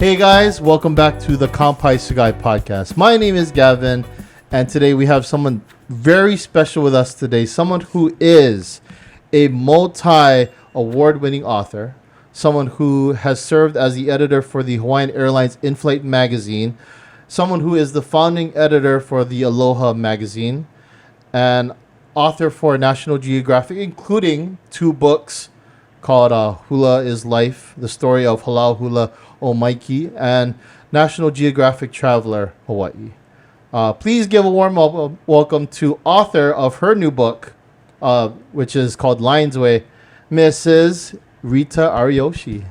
Hey guys, welcome back to the Kampai Sugai podcast. My name is Gavin, and today we have someone very special with us today. Someone who is a multi-award-winning author, someone who has served as the editor for the Hawaiian Airlines inflight magazine, someone who is the founding editor for the Aloha magazine, and author for National Geographic, including 2 books called Hula is Life, the story of Halau, Hula, Maiki, and National Geographic Traveler, Hawaii. Please give a warm welcome to author of her new book, which is called Lion's Way, Mrs. Rita Ariyoshi.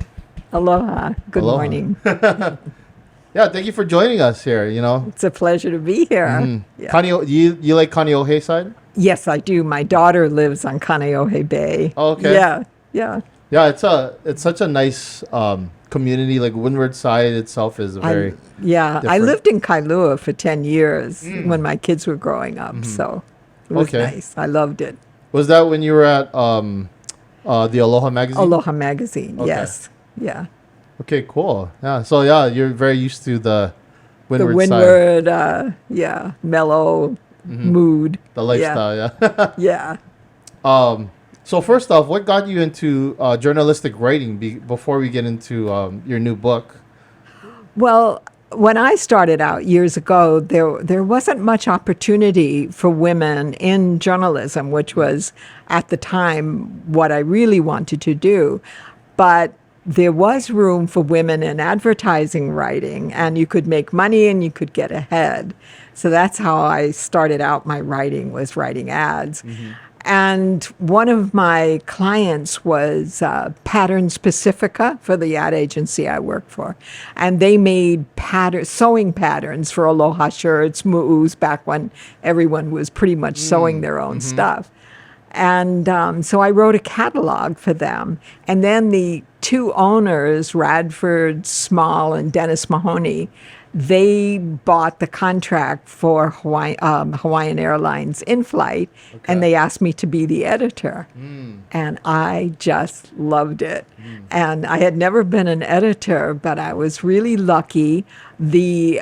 Aloha. Good Aloha. Morning. Yeah, thank you for joining us here. It's a pleasure to be here. Mm-hmm. Yeah. You like Kaneohe side? Yes, I do. My daughter lives on Kaneohe Bay. Oh, okay. Yeah. Yeah, it's such a nice community. Like Windward Side itself is very I lived in Kailua for 10 years when my kids were growing up, so it was nice. I loved it. Was that when you were at the Aloha magazine? Aloha magazine, Okay. Yes. Yeah. Okay, cool. Yeah, so you're very used to the Windward The side. Windward, mellow mood. The lifestyle, yeah. Yeah. So first off, what got you into journalistic writing before we get into your new book? Well, when I started out years ago, there wasn't much opportunity for women in journalism, which was at the time what I really wanted to do. But there was room for women in advertising writing, and you could make money and you could get ahead. So that's how I started out my writing, was writing ads. And one of my clients was Patterns Pacifica for the ad agency I worked for. And they made sewing patterns for Aloha shirts, mu'us, back when everyone was pretty much sewing their own stuff. And so I wrote a catalog for them. And then the 2 owners, Radford Small and Dennis Mahoney, they bought the contract for Hawaiian Airlines inflight, and they asked me to be the editor. And I just loved it. And I had never been an editor, but I was really lucky. The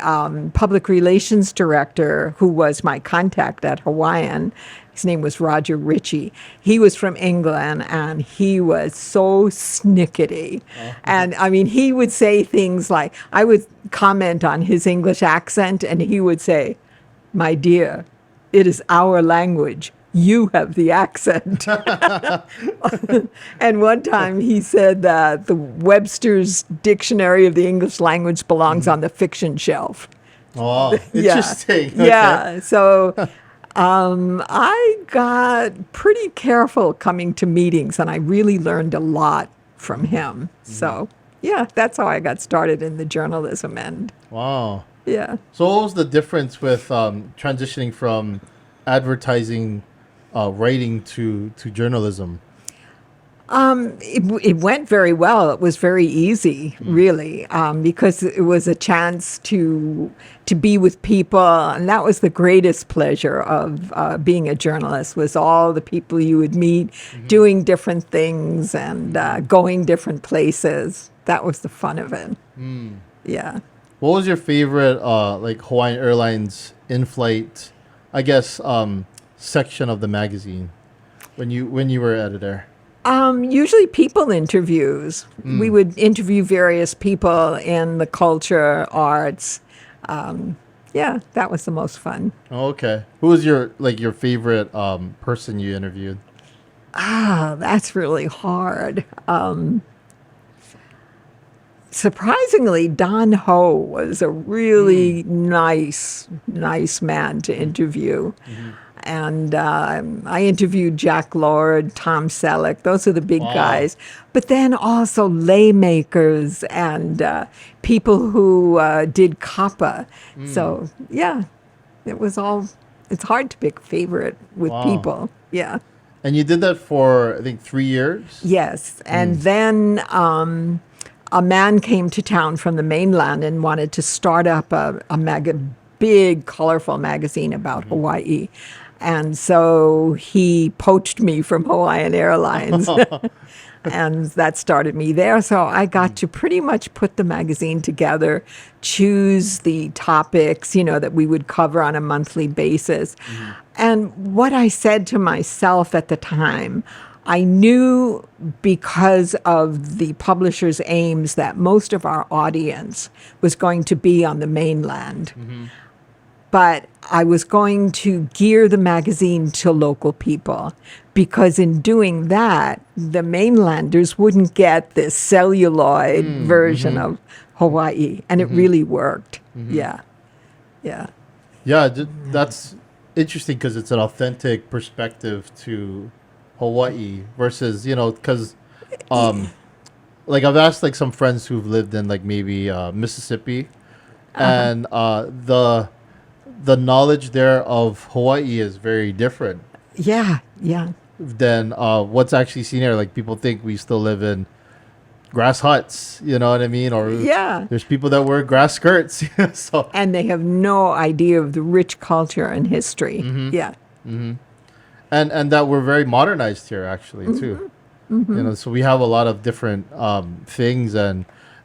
public relations director, who was my contact at Hawaiian, his name was Roger Ritchie. He was from England, and he was so snickety. And I mean, he would say things like, I would comment on his English accent, and he would say, "My dear, it is our language. You have the accent." And one time he said that the Webster's Dictionary of the English Language belongs on the fiction shelf. Oh, interesting. Yeah. So I got pretty careful coming to meetings, and I really learned a lot from him. So, yeah, that's how I got started in the journalism end. Wow. Yeah. So what was the difference with transitioning from advertising writing to journalism? It went very well. It was very easy, really, because it was a chance to be with people, and that was the greatest pleasure of being a journalist, was all the people you would meet, doing different things and going different places. That was the fun of it. Yeah. What was your favorite like Hawaiian Airlines in-flight, I guess, section of the magazine when you were editor? Usually people interviews. We would interview various people in the culture, arts. Yeah, that was the most fun. Oh, okay. Who was your favorite person you interviewed? That's really hard. Surprisingly, Don Ho was a really nice man to interview. And I interviewed Jack Lord, Tom Selleck. Those are the big guys. But then also lay makers and people who did kappa. So, yeah, it's hard to pick a favorite with people. Yeah. And you did that for, I think, 3 years? Yes. And then a man came to town from the mainland and wanted to start up a big, colorful magazine about Hawaii. And so he poached me from Hawaiian Airlines. And that started me there. So I got to pretty much put the magazine together, choose the topics, that we would cover on a monthly basis. And what I said to myself at the time, I knew because of the publisher's aims that most of our audience was going to be on the mainland. But I was going to gear the magazine to local people, because in doing that, the mainlanders wouldn't get this celluloid version of Hawaii. And it really worked. Yeah. Yeah. Yeah, that's interesting because it's an authentic perspective to Hawaii versus, because like I've asked like some friends who've lived in like maybe Mississippi, and the knowledge there of Hawaii is very different Yeah. Yeah. than what's actually seen here. Like people think we still live in grass huts, you know what I mean? Or Yeah. there's people that wear grass skirts. So And they have no idea of the rich culture and history. Yeah. and that we're very modernized here actually too. So we have a lot of different things and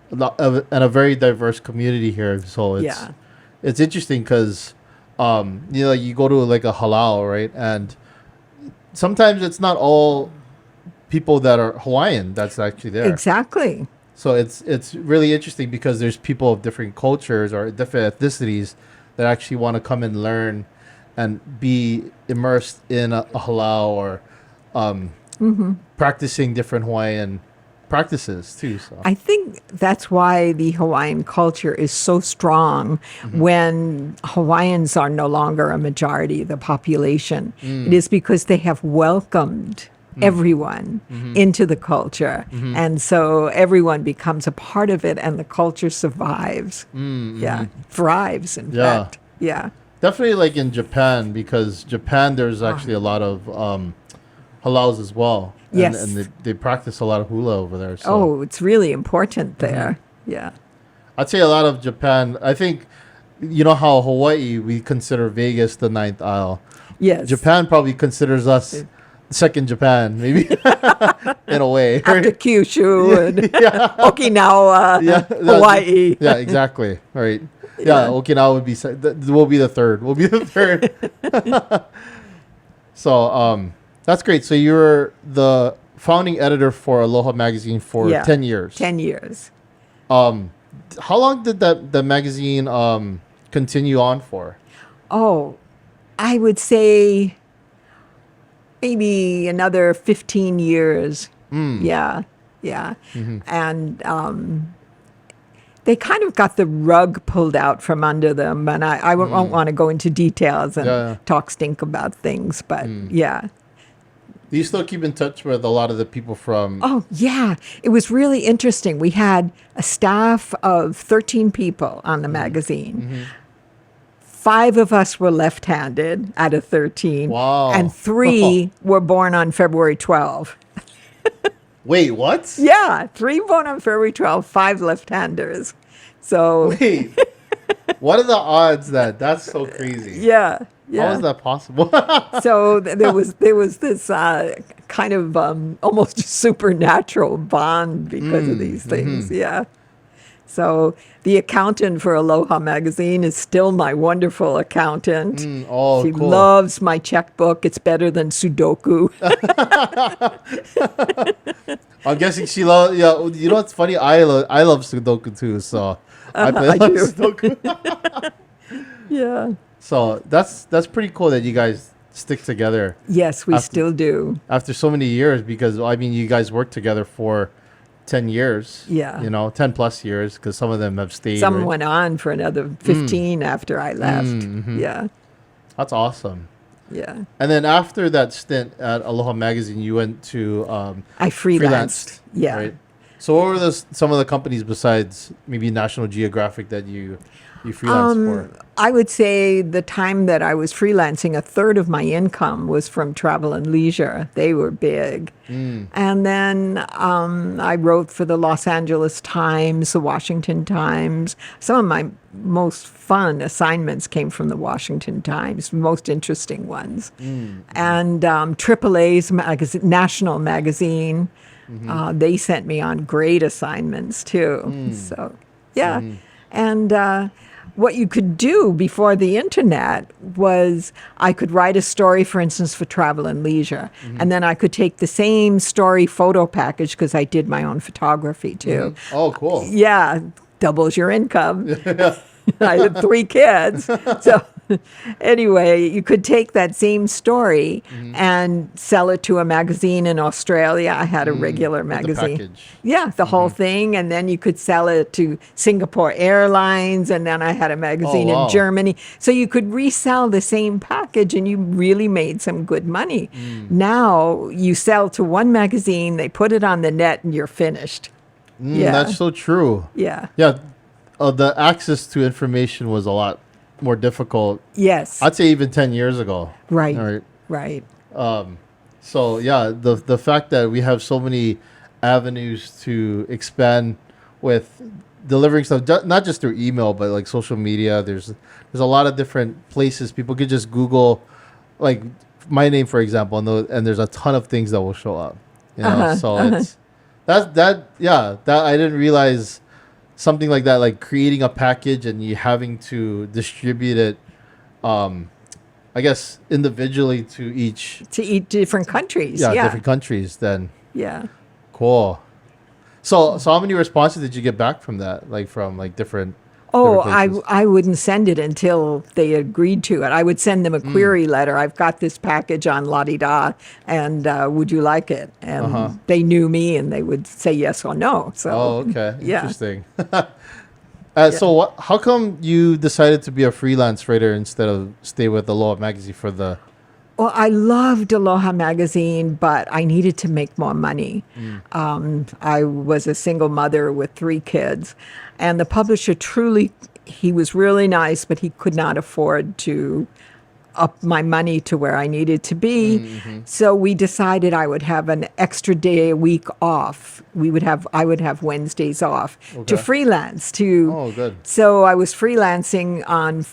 a very diverse community here. So it's interesting because you go to like a halau, right? And sometimes it's not all people that are Hawaiian that's actually there. Exactly. So it's really interesting because there's people of different cultures or different ethnicities that actually want to come and learn and be immersed in a halau or practicing different Hawaiian practices too. So I think that's why the Hawaiian culture is so strong when Hawaiians are no longer a majority of the population. It is because they have welcomed everyone into the culture. And so everyone becomes a part of it and the culture survives. Yeah. Thrives, in fact. Yeah. definitely like in Japan, because Japan there's actually a lot of halaus as well. Yes. And they practice a lot of hula over there. So. Oh, it's really important there. Yeah. I'd say a lot of Japan. I think, you know how Hawaii, we consider Vegas the ninth aisle. Yes. Japan probably considers us second Japan, maybe, in a way. After Kyushu and Okinawa, Hawaii. Yeah, exactly. Right. Yeah, Okinawa would be will be the third. We'll be the third. So that's great. So you're the founding editor for Aloha magazine for 10 years. 10 years. How long did the magazine continue on for? Oh, I would say maybe another 15 years. Yeah. And they kind of got the rug pulled out from under them. And I won't want to go into details and talk stink about things, but yeah. Do you still keep in touch with a lot of the people from... Oh, yeah. It was really interesting. We had a staff of 13 people on the magazine. 5 of us were left-handed out of 13. Wow. And 3 were born on February 12. Wait, what? Yeah, 3 born on February 12, 5 left-handers. So... Wait. What are the odds that that's so crazy? Yeah. How is that possible? So there was this kind of almost supernatural bond because of these things. Yeah. So the accountant for Aloha magazine is still my wonderful accountant. She cool. loves my checkbook. It's better than Sudoku. I'm guessing she loves... Yeah, you know what's funny? I love Sudoku too, so I play a lot of Sudoku. Yeah. So that's pretty cool that you guys stick together. Yes, we still do. After so many years, because, I mean, you guys worked together for 10 years. Yeah. 10 plus years, because some of them have stayed. Some went on for another 15 after I left. Yeah. That's awesome. Yeah. And then after that stint at Aloha magazine, you went to... I freelanced. Yeah. Right? So what were some of the companies besides maybe National Geographic that you you freelanced for? I would say the time that I was freelancing, a third of my income was from travel and leisure. They were big. And then I wrote for the Los Angeles Times, the Washington Times. Some of my most fun assignments came from the Washington Times, most interesting ones. And AAA's national magazine, they sent me on great assignments too. So, yeah. And what you could do before the internet was I could write a story, for instance, for travel and leisure. And then I could take the same story photo package, because I did my own photography too. Oh, cool. Yeah, doubles your income. I had 3 kids. So anyway, you could take that same story and sell it to a magazine in Australia. I had a regular magazine. The package. Yeah, the whole thing. And then you could sell it to Singapore Airlines. And then I had a magazine in Germany. So you could resell the same package and you really made some good money. Now you sell to one magazine, they put it on the net, and you're finished. That's so true. Yeah. Yeah. The access to information was a lot more difficult. Yes. I'd say even 10 years ago. Right. Right. So yeah, the fact that we have so many avenues to expand with delivering stuff, not just through email, but like social media. There's a lot of different places people could just Google, like my name, for example, and there's a ton of things that will show up. You know, it's that I didn't realize something like that, like creating a package and you having to distribute it, I guess individually to each different countries. Yeah, different countries. Then cool. So how many responses did you get back from that? Like from like different. Oh, I wouldn't send it until they agreed to it. I would send them a query letter. I've got this package on la-di-da, and would you like it? And they knew me, and they would say yes or no. So, okay. Interesting. So how come you decided to be a freelance writer instead of stay with Aloha magazine for the... Well, I loved Aloha magazine, but I needed to make more money. I was a single mother with 3 kids, and the publisher he was really nice, but he could not afford to up my money to where I needed to be. So we decided I would have an extra day a week off. I would have Wednesdays off to freelance. Oh, good. So I was freelancing on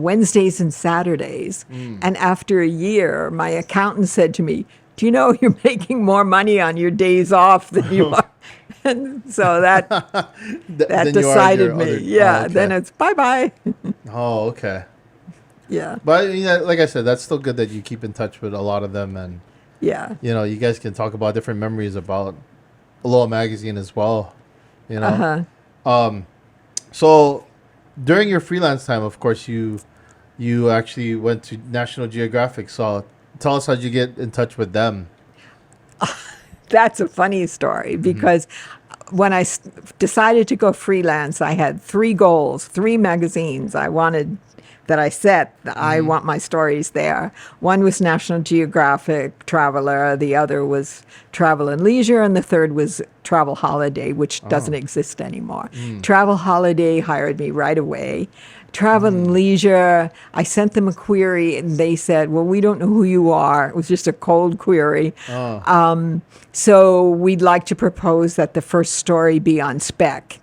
Wednesdays and Saturdays. And after a year, my accountant said to me, "Do you know you're making more money on your days off than you are?" And so that decided me. Then it's bye-bye. Oh, okay. Yeah. But like I said, that's still good that you keep in touch with a lot of them, and you guys can talk about different memories about Aloha magazine as well. So during your freelance time, of course, you actually went to National Geographic. So tell us, how'd you get in touch with them? That's a funny story, because when I decided to go freelance, I had 3 goals, 3 magazines I wanted that I set. I want my stories there. One was National Geographic Traveler, the other was Travel and Leisure, and the third was Travel Holiday, which doesn't exist anymore. Travel Holiday hired me right away. Travel and Leisure, I sent them a query, and they said, "Well, we don't know who you are." It was just a cold query. So we'd like to propose that the first story be on spec.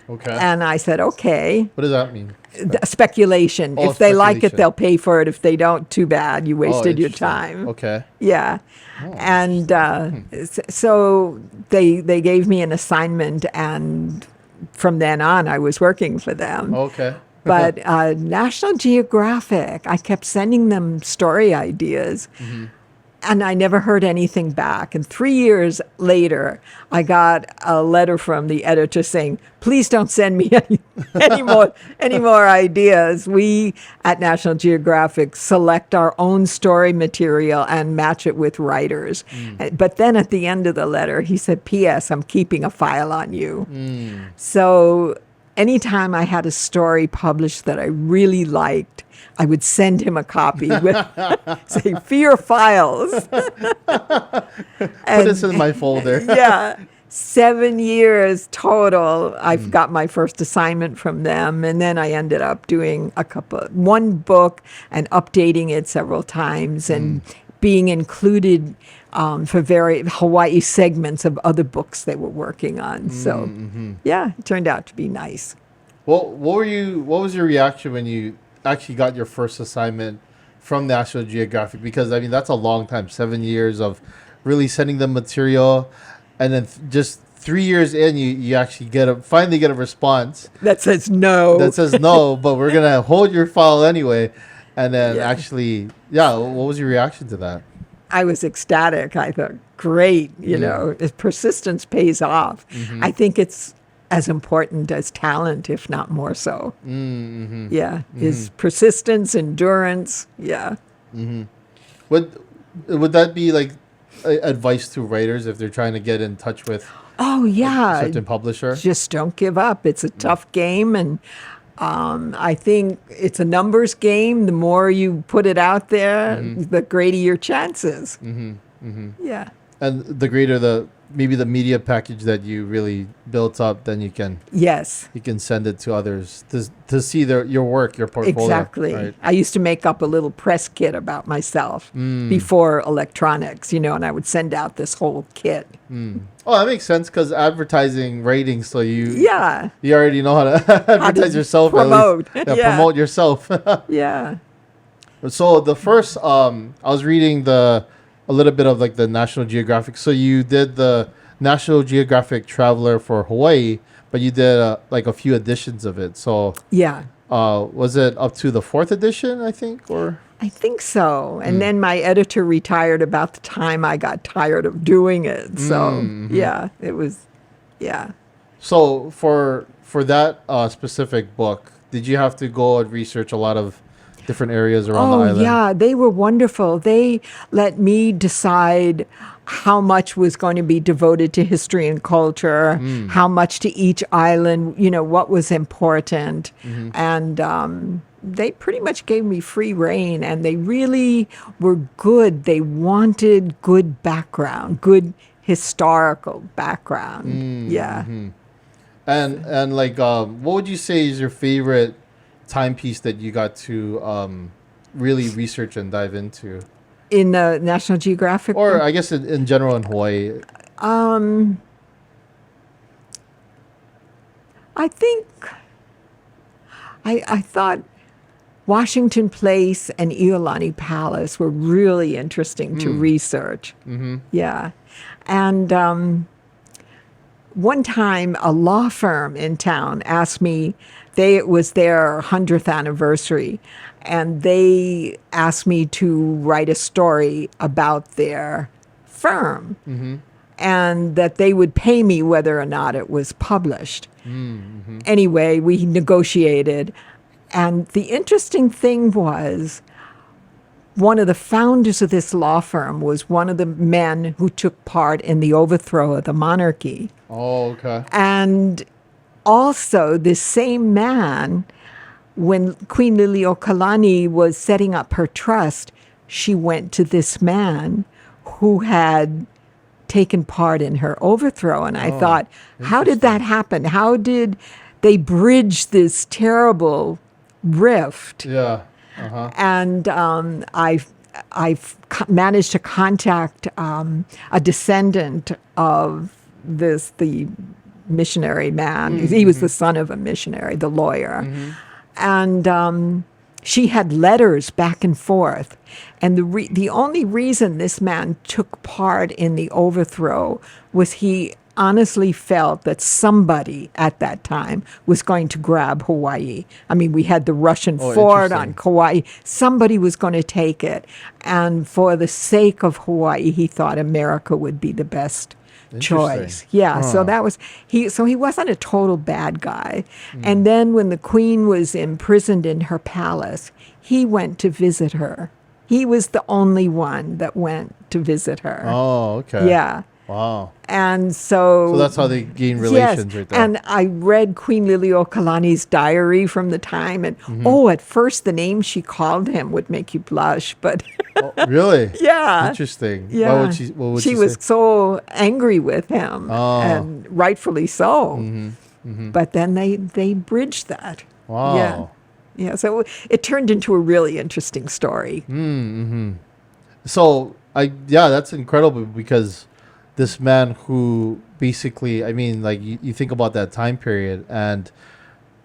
Okay. And I said, okay. What does that mean? Speculation. If they like it, they'll pay for it. If they don't, too bad. You wasted your time. Okay. Yeah. And so they gave me an assignment, and from then on, I was working for them. Okay. But National Geographic, I kept sending them story ideas. And I never heard anything back. And 3 years later, I got a letter from the editor saying, "Please don't send me any more ideas. We at National Geographic select our own story material and match it with writers." But then at the end of the letter, he said, "P.S. I'm keeping a file on you." So anytime I had a story published that I really liked, I would send him a copy with say, "For your files." Put this in my folder. 7 years total. I've got my first assignment from them, and then I ended up doing one book and updating it several times and being included for Hawaii segments of other books they were working on. So, yeah, it turned out to be nice. What was your reaction when you actually got your first assignment from National Geographic? Because I mean, that's a long time, 7 years of really sending them material, and then just 3 years in, you actually finally get a response that says no. But we're gonna hold your file anyway. And then what was your reaction to that? I was ecstatic. I thought, great, if persistence pays off. I think it's as important as talent, if not more so. Is persistence, endurance. Would that be like advice to writers if they're trying to get in touch with a certain publisher? Just don't give up. It's a tough game, and I think it's a numbers game. The more you put it out there, the greater your chances. Yeah. And the greater maybe the media package that you really built up, then you can send it to others to see your work, your portfolio. Exactly. Right? I used to make up a little press kit about myself before electronics, and I would send out this whole kit. Oh, that makes sense, because advertising ratings, so you already know how to advertise yourself, promote. At least. Promote yourself. Yeah. So the first, I was reading a little bit of like the National Geographic. So you did the National Geographic Traveler for Hawaii, but you did like a few editions of it. So was it up to the 4th edition, I think, or? I think so. And then my editor retired about the time I got tired of doing it. So it was, So for that specific book, did you have to go and research a lot of different areas around the island? Yeah, they were wonderful. They let me decide how much was going to be devoted to history and culture, how much to each island, what was important. And they pretty much gave me free rein, and they really were good. They wanted good background, good historical background. And like, what would you say is your favorite timepiece that you got to really research and dive into? In the National Geographic? Or I guess in general in Hawaii. I think I thought Washington Place and Iolani Palace were really interesting to research. Yeah. And one time a law firm in town asked me, it was their 100th anniversary, and they asked me to write a story about their firm, and that they would pay me whether or not it was published. Anyway, we negotiated, and the interesting thing was, one of the founders of this law firm was one of the men who took part in the overthrow of the monarchy. Oh, okay. And also, this same man, when Queen Liliuokalani was setting up her trust, she went to this man who had taken part in her overthrow. And I thought, how did that happen? How did they bridge this terrible rift? Yeah. And I've managed to contact a descendant of the missionary man. He was the son of a missionary, the lawyer. And she had letters back and forth. And the only reason this man took part in the overthrow was he honestly felt that somebody at that time was going to grab Hawaii. I mean, we had the Russian fort on Kauai. Somebody was going to take it. And for the sake of Hawaii, he thought America would be the best choice. Yeah, so that was he wasn't a total bad guy. And then when the queen was imprisoned in her palace, he went to visit her. He was the only one that went to visit her. Oh, okay. Yeah. Wow. And so... So that's how they gain Yes, relations right there. and I read Queen Liliuokalani's diary from the time, and at first the name she called him would make you blush, but Oh, really? yeah, Interesting. yeah, What would she she was say? so angry with him, Oh. and rightfully so. But then they bridged that. Yeah, Wow. yeah. So it turned into a really interesting story. So that's incredible because this man who basically, I mean, like you think about that time period, and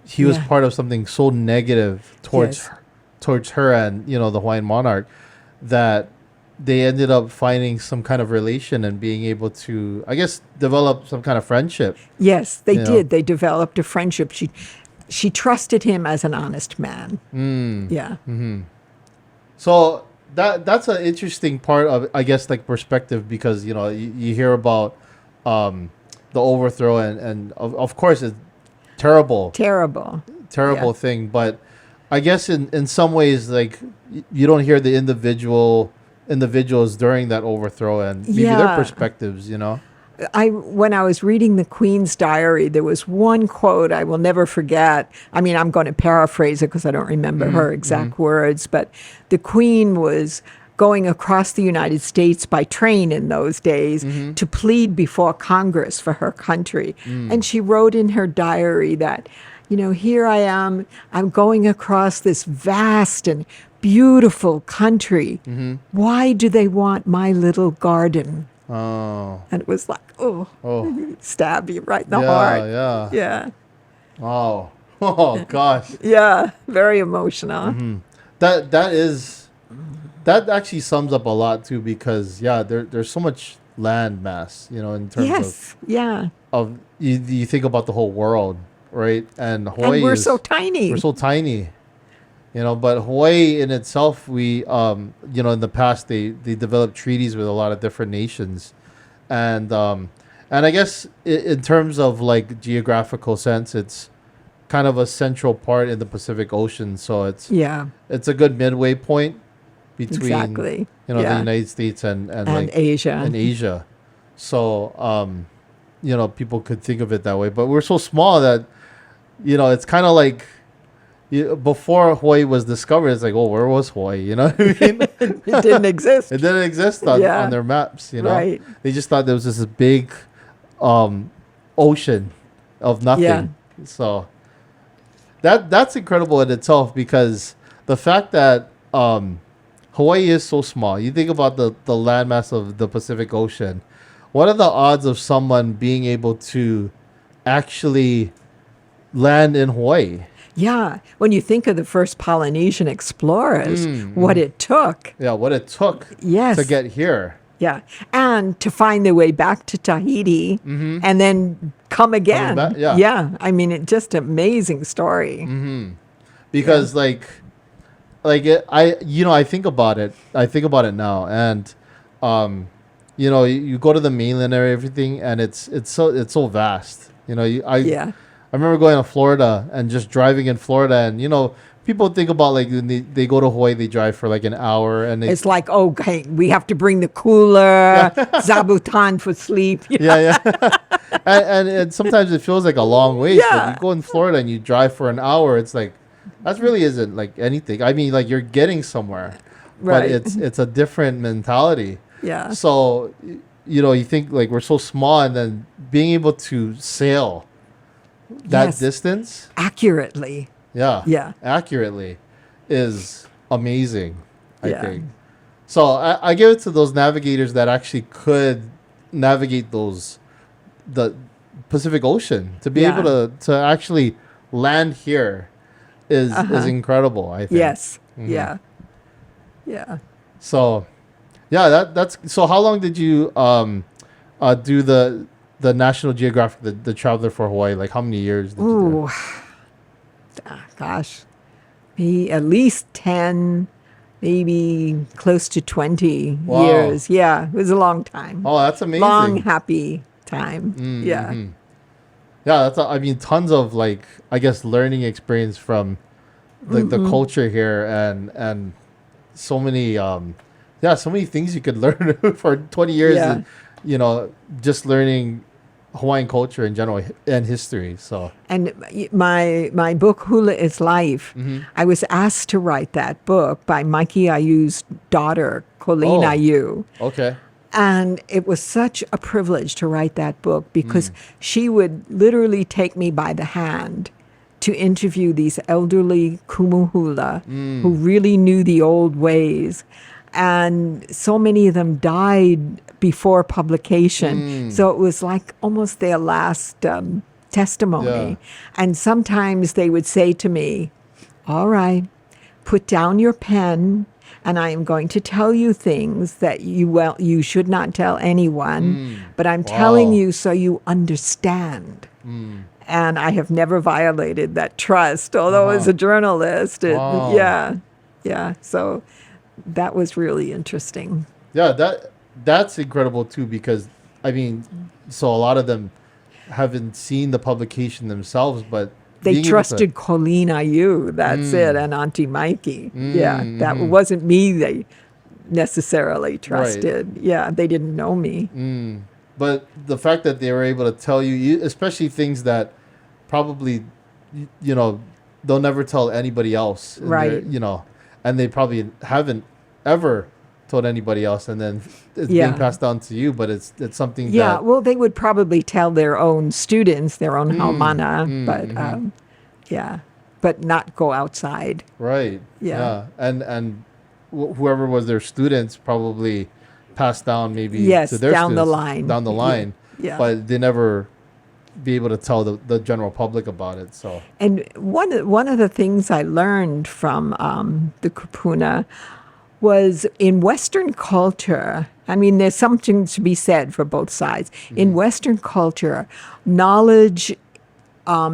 he was Yeah. part of something so negative Yes. towards her and the Hawaiian monarch, that they ended up finding some kind of relation and being able to, I guess, develop some kind of friendship. Yes, they You know? did. They developed a friendship. She trusted him as an honest man. Yeah. So that's an interesting part of, I guess, like perspective, because you hear about the overthrow, and of course it's terrible Terrible. Yeah. thing, but I guess in some ways, like, you don't hear the individuals during that overthrow and maybe their Yeah. perspectives. When I was reading the Queen's diary, there was one quote I will never forget. I mean, I'm going to paraphrase it because I don't remember her exact words, but the Queen was going across the United States by train in those days to plead before Congress for her country. And she wrote in her diary that, here I am, I'm going across this vast and beautiful country. Why do they want my little garden? Oh, And it was like, oh, stab you right in the yeah, heart. yeah. Yeah. Oh, oh gosh. Yeah. Very emotional. That actually sums up a lot too, because there's so much land mass, in terms Yes. Yeah. of you think about the whole world, right? And Hawaii And we're is, so tiny. we're so tiny, but Hawaii in itself, we in the past they developed treaties with a lot of different nations, and I guess in terms of like geographical sense, it's kind of a central part in the Pacific Ocean, so it's Yeah. a good midway point between Exactly. the Yeah. United States and And like Asia. and Asia. So people could think of it that way, but we're so small that it's kind of like, before Hawaii was discovered, it's like, oh, where was Hawaii? You know what I mean? It didn't exist. It didn't exist on Yeah. their maps. Right. They just thought there was this big ocean of nothing. Yeah. So that's incredible in itself, because the fact that Hawaii is so small. You think about the landmass of the Pacific Ocean. What are the odds of someone being able to actually land in Hawaii? Yeah. When you think of the first Polynesian explorers, what it took. Yeah, what it took Yes. to get here. Yeah. And to find their way back to Tahiti and then come again. back, yeah. Yeah. I mean, it just amazing story. Because I think about it. I think about it now, and you go to the mainland and everything, and it's so vast. Yeah. I remember going to Florida and just driving in Florida, and people think about, like, when they go to Hawaii, they drive for like an hour, and It's like, okay, we have to bring the cooler, zabuton for sleep. yeah. and sometimes it feels like a long way. Yeah. But you go in Florida and you drive for an hour, it's like, that really isn't like anything. I mean, like, you're getting somewhere, Right. but it's a different mentality. Yeah. So, you think, like, we're so small, and then being able to sail that Yes. distance, Accurately. Yeah. accurately, is amazing, I Yeah. think. So I give it to those navigators that actually could navigate the Pacific Ocean, to be Yeah. able to actually land here is incredible, I think. Yes. Yeah. Yeah. So, that's so. How long did you do the National Geographic, the Traveler for Hawaii? Like, how many years did you do? Ooh. Gosh. Maybe at least 10, maybe close to 20 Wow. years. Yeah. It was a long time. Oh, that's amazing. Long, happy time. Yeah. Yeah, I mean, tons of, like, I guess, learning experience from the culture here, and so many so many things you could learn for 20 years. Yeah. just learning Hawaiian culture in general and history. So, And my book, Hula is Life, I was asked to write that book by Maiki Ayu's daughter, Colleen Oh. Ayu. okay. And it was such a privilege to write that book because she would literally take me by the hand to interview these elderly kumuhula who really knew the old ways. And so many of them died before publication. So it was like almost their last testimony. Yeah. And sometimes they would say to me, all right, put down your pen, and I am going to tell you things that you should not tell anyone, but I'm telling Wow. you so you understand. And I have never violated that trust, although as a journalist, Wow. yeah. So that was really interesting. Yeah, that's incredible too, because I mean, so a lot of them haven't seen the publication themselves, but They being able to- trusted Colleen Ayu, that's it, and Auntie Maiki. Yeah, that wasn't me they necessarily trusted. Yeah, they didn't know me. But the fact that they were able to tell you, especially things that probably, they'll never tell anybody else. And Right. and they probably haven't ever told anybody else. And then it's Yeah. being passed down to you, but it's something Yeah, that... well, they would probably tell their own students, their own haumana, but but not go outside. Right. Yeah. And whoever was their students probably passed down maybe Yes, to their down the students line. down the line. Yeah. But they never be able to tell the general public about it. So And one of the things I learned from the kupuna was in Western culture. I mean, there's something to be said for both sides. In Western culture, knowledge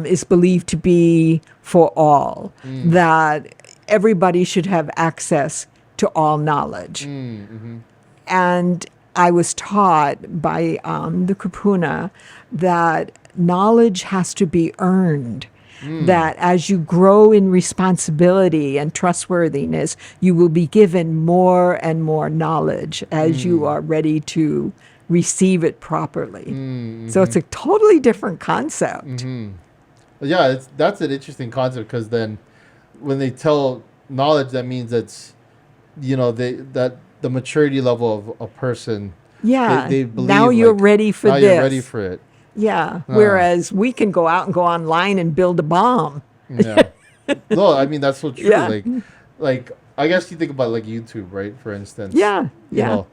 is believed to be for all, that everybody should have access to all knowledge. And I was taught by the kupuna that knowledge has to be earned. That as you grow in responsibility and trustworthiness, you will be given more and more knowledge as you are ready to receive it properly. So it's a totally different concept. yeah, that's an interesting concept, because then when they tell knowledge, that means it's that the maturity level of a person. Yeah. They believe, now you're ready for now this. you're ready for it. Yeah. Whereas we can go out and go online and build a bomb. Yeah. No, I mean that's so true. Yeah. Like I guess you think about like YouTube, right? For instance. Yeah. Yeah.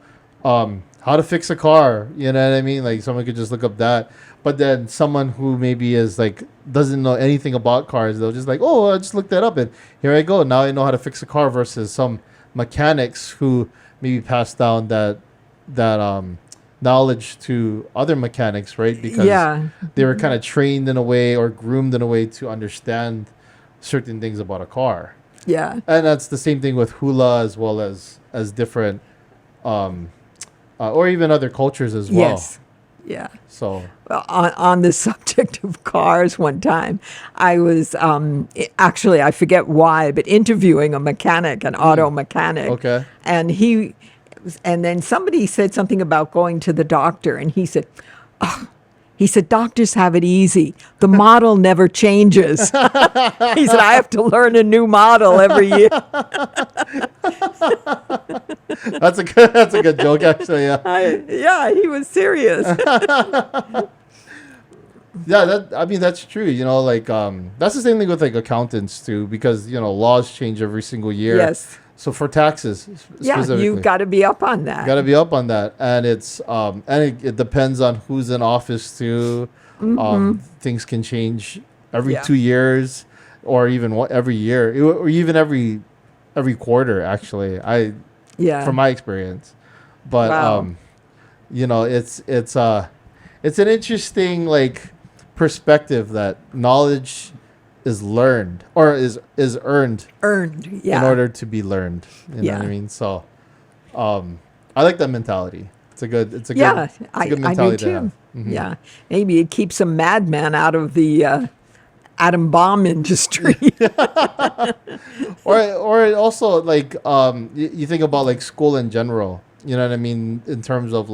How to fix a car. You know what I mean? Like someone could just look up that. But then someone who maybe is like doesn't know anything about cars, they'll just like, oh, I just looked that up and here I go. Now I know how to fix a car, versus some mechanics who maybe passed down that knowledge to other mechanics, right? Because they were kind of trained in a way or groomed in a way to understand certain things about a car. Yeah. And that's the same thing with hula, as well as different or even other cultures as well. Yes. Yeah. So On the subject of cars, one time I was actually, I forget why, but interviewing a mechanic, an auto mechanic. Okay. And then somebody said something about going to the doctor, and he said, doctors have it easy. The model never changes. He said, I have to learn a new model every year. that's a good joke, actually. Yeah. He was serious. Yeah, that's true. That's the same thing with like accountants too, because laws change every single year. Yes. So for taxes, Yeah, specifically, you've got to be up on that. got to be up on that, and it's it depends on who's in office too. Things can change every 2 years, or even every year, or even every quarter. Actually, from my experience, but Wow. it's an interesting perspective that knowledge is learned or is earned in order to be learned. You know what I mean? So I like that mentality. It's a good I do mentality too. to have. Mhm. Yeah, maybe it keeps a madman out of the atom bomb industry. Or it also you think about school in general. You know what I mean? In terms of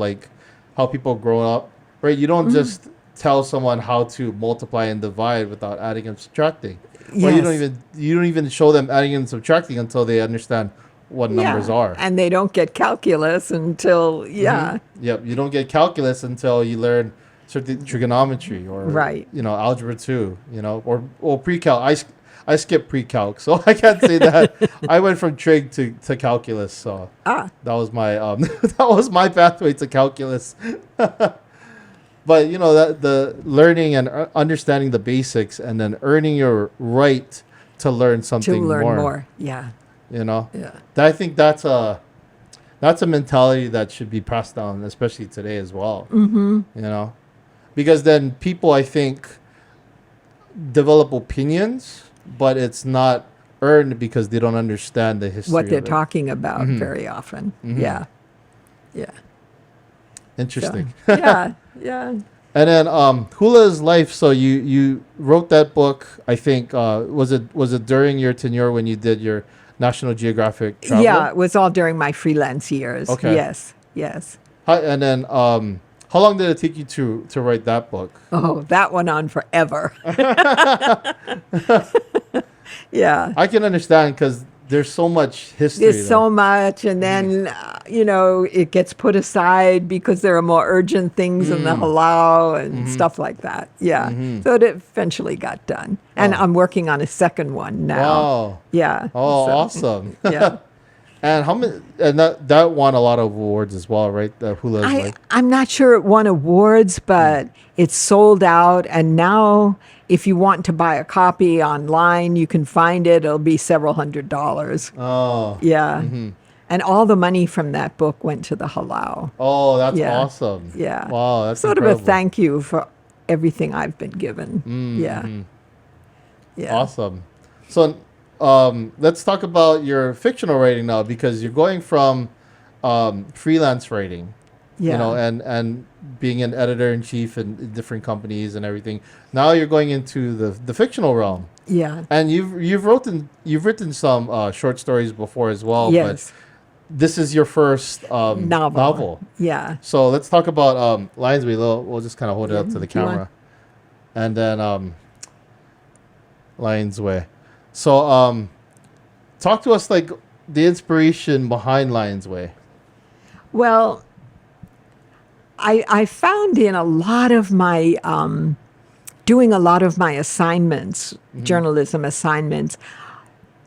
how people grow up, right? You don't just tell someone how to multiply and divide without adding and subtracting. Or Yes. you don't even show them adding and subtracting until they understand what numbers Yeah. are. And they don't get calculus until, yeah. Yep, you don't get calculus until you learn certain trigonometry or Right. algebra 2, or pre-calc. I skipped pre-calc, so I can't say that. I went from trig to calculus, so that was my that was my pathway to calculus. But that the learning and understanding the basics and then earning your right to learn something To learn more. Yeah. Yeah. Yeah. I think that's a mentality that should be passed down, especially today as well. Because then people, I think, develop opinions, but it's not earned because they don't understand the history What they're of it. talking about very often. Yeah. Yeah. Interesting. So, yeah. Yeah. And then Hula's life. So you wrote that book. I think was it during your tenure when you did your National Geographic Traveler? Yeah, it was all during my freelance years. Okay. Yes. Yes. And then how long did it take you to write that book? Oh, that went on forever. Yeah. I can understand because there's so much history. There's so much, and then it gets put aside because there are more urgent things in the Halau and stuff like that. Yeah, so it eventually got done, and I'm working on a second one now. Wow. Yeah. Oh, so, awesome. Yeah. And how many? And that won a lot of awards as well, right? The Hula's like. I'm not sure it won awards, but it's sold out, and now if you want to buy a copy online, you can find it. It'll be several $100s. Oh. Yeah. And all the money from that book went to the Halau. Oh, that's Yeah. awesome. Yeah. Wow, that's sort incredible. of a thank you for everything I've been given. Yeah. Yeah. Awesome. So, let's talk about your fictional writing now, because you're going from freelance writing, Yeah. and being an editor in chief in different companies and everything. Now you're going into the fictional realm, Yeah. and you've written some short stories before as well. Yes. But this is your first novel. Yeah. So let's talk about Lions Way. We'll just kind of hold it up to the Do you want- camera, and then Lions Way. So talk to us like the inspiration behind Lions Way. Well, I found in a lot of my doing a lot of my assignments, journalism assignments,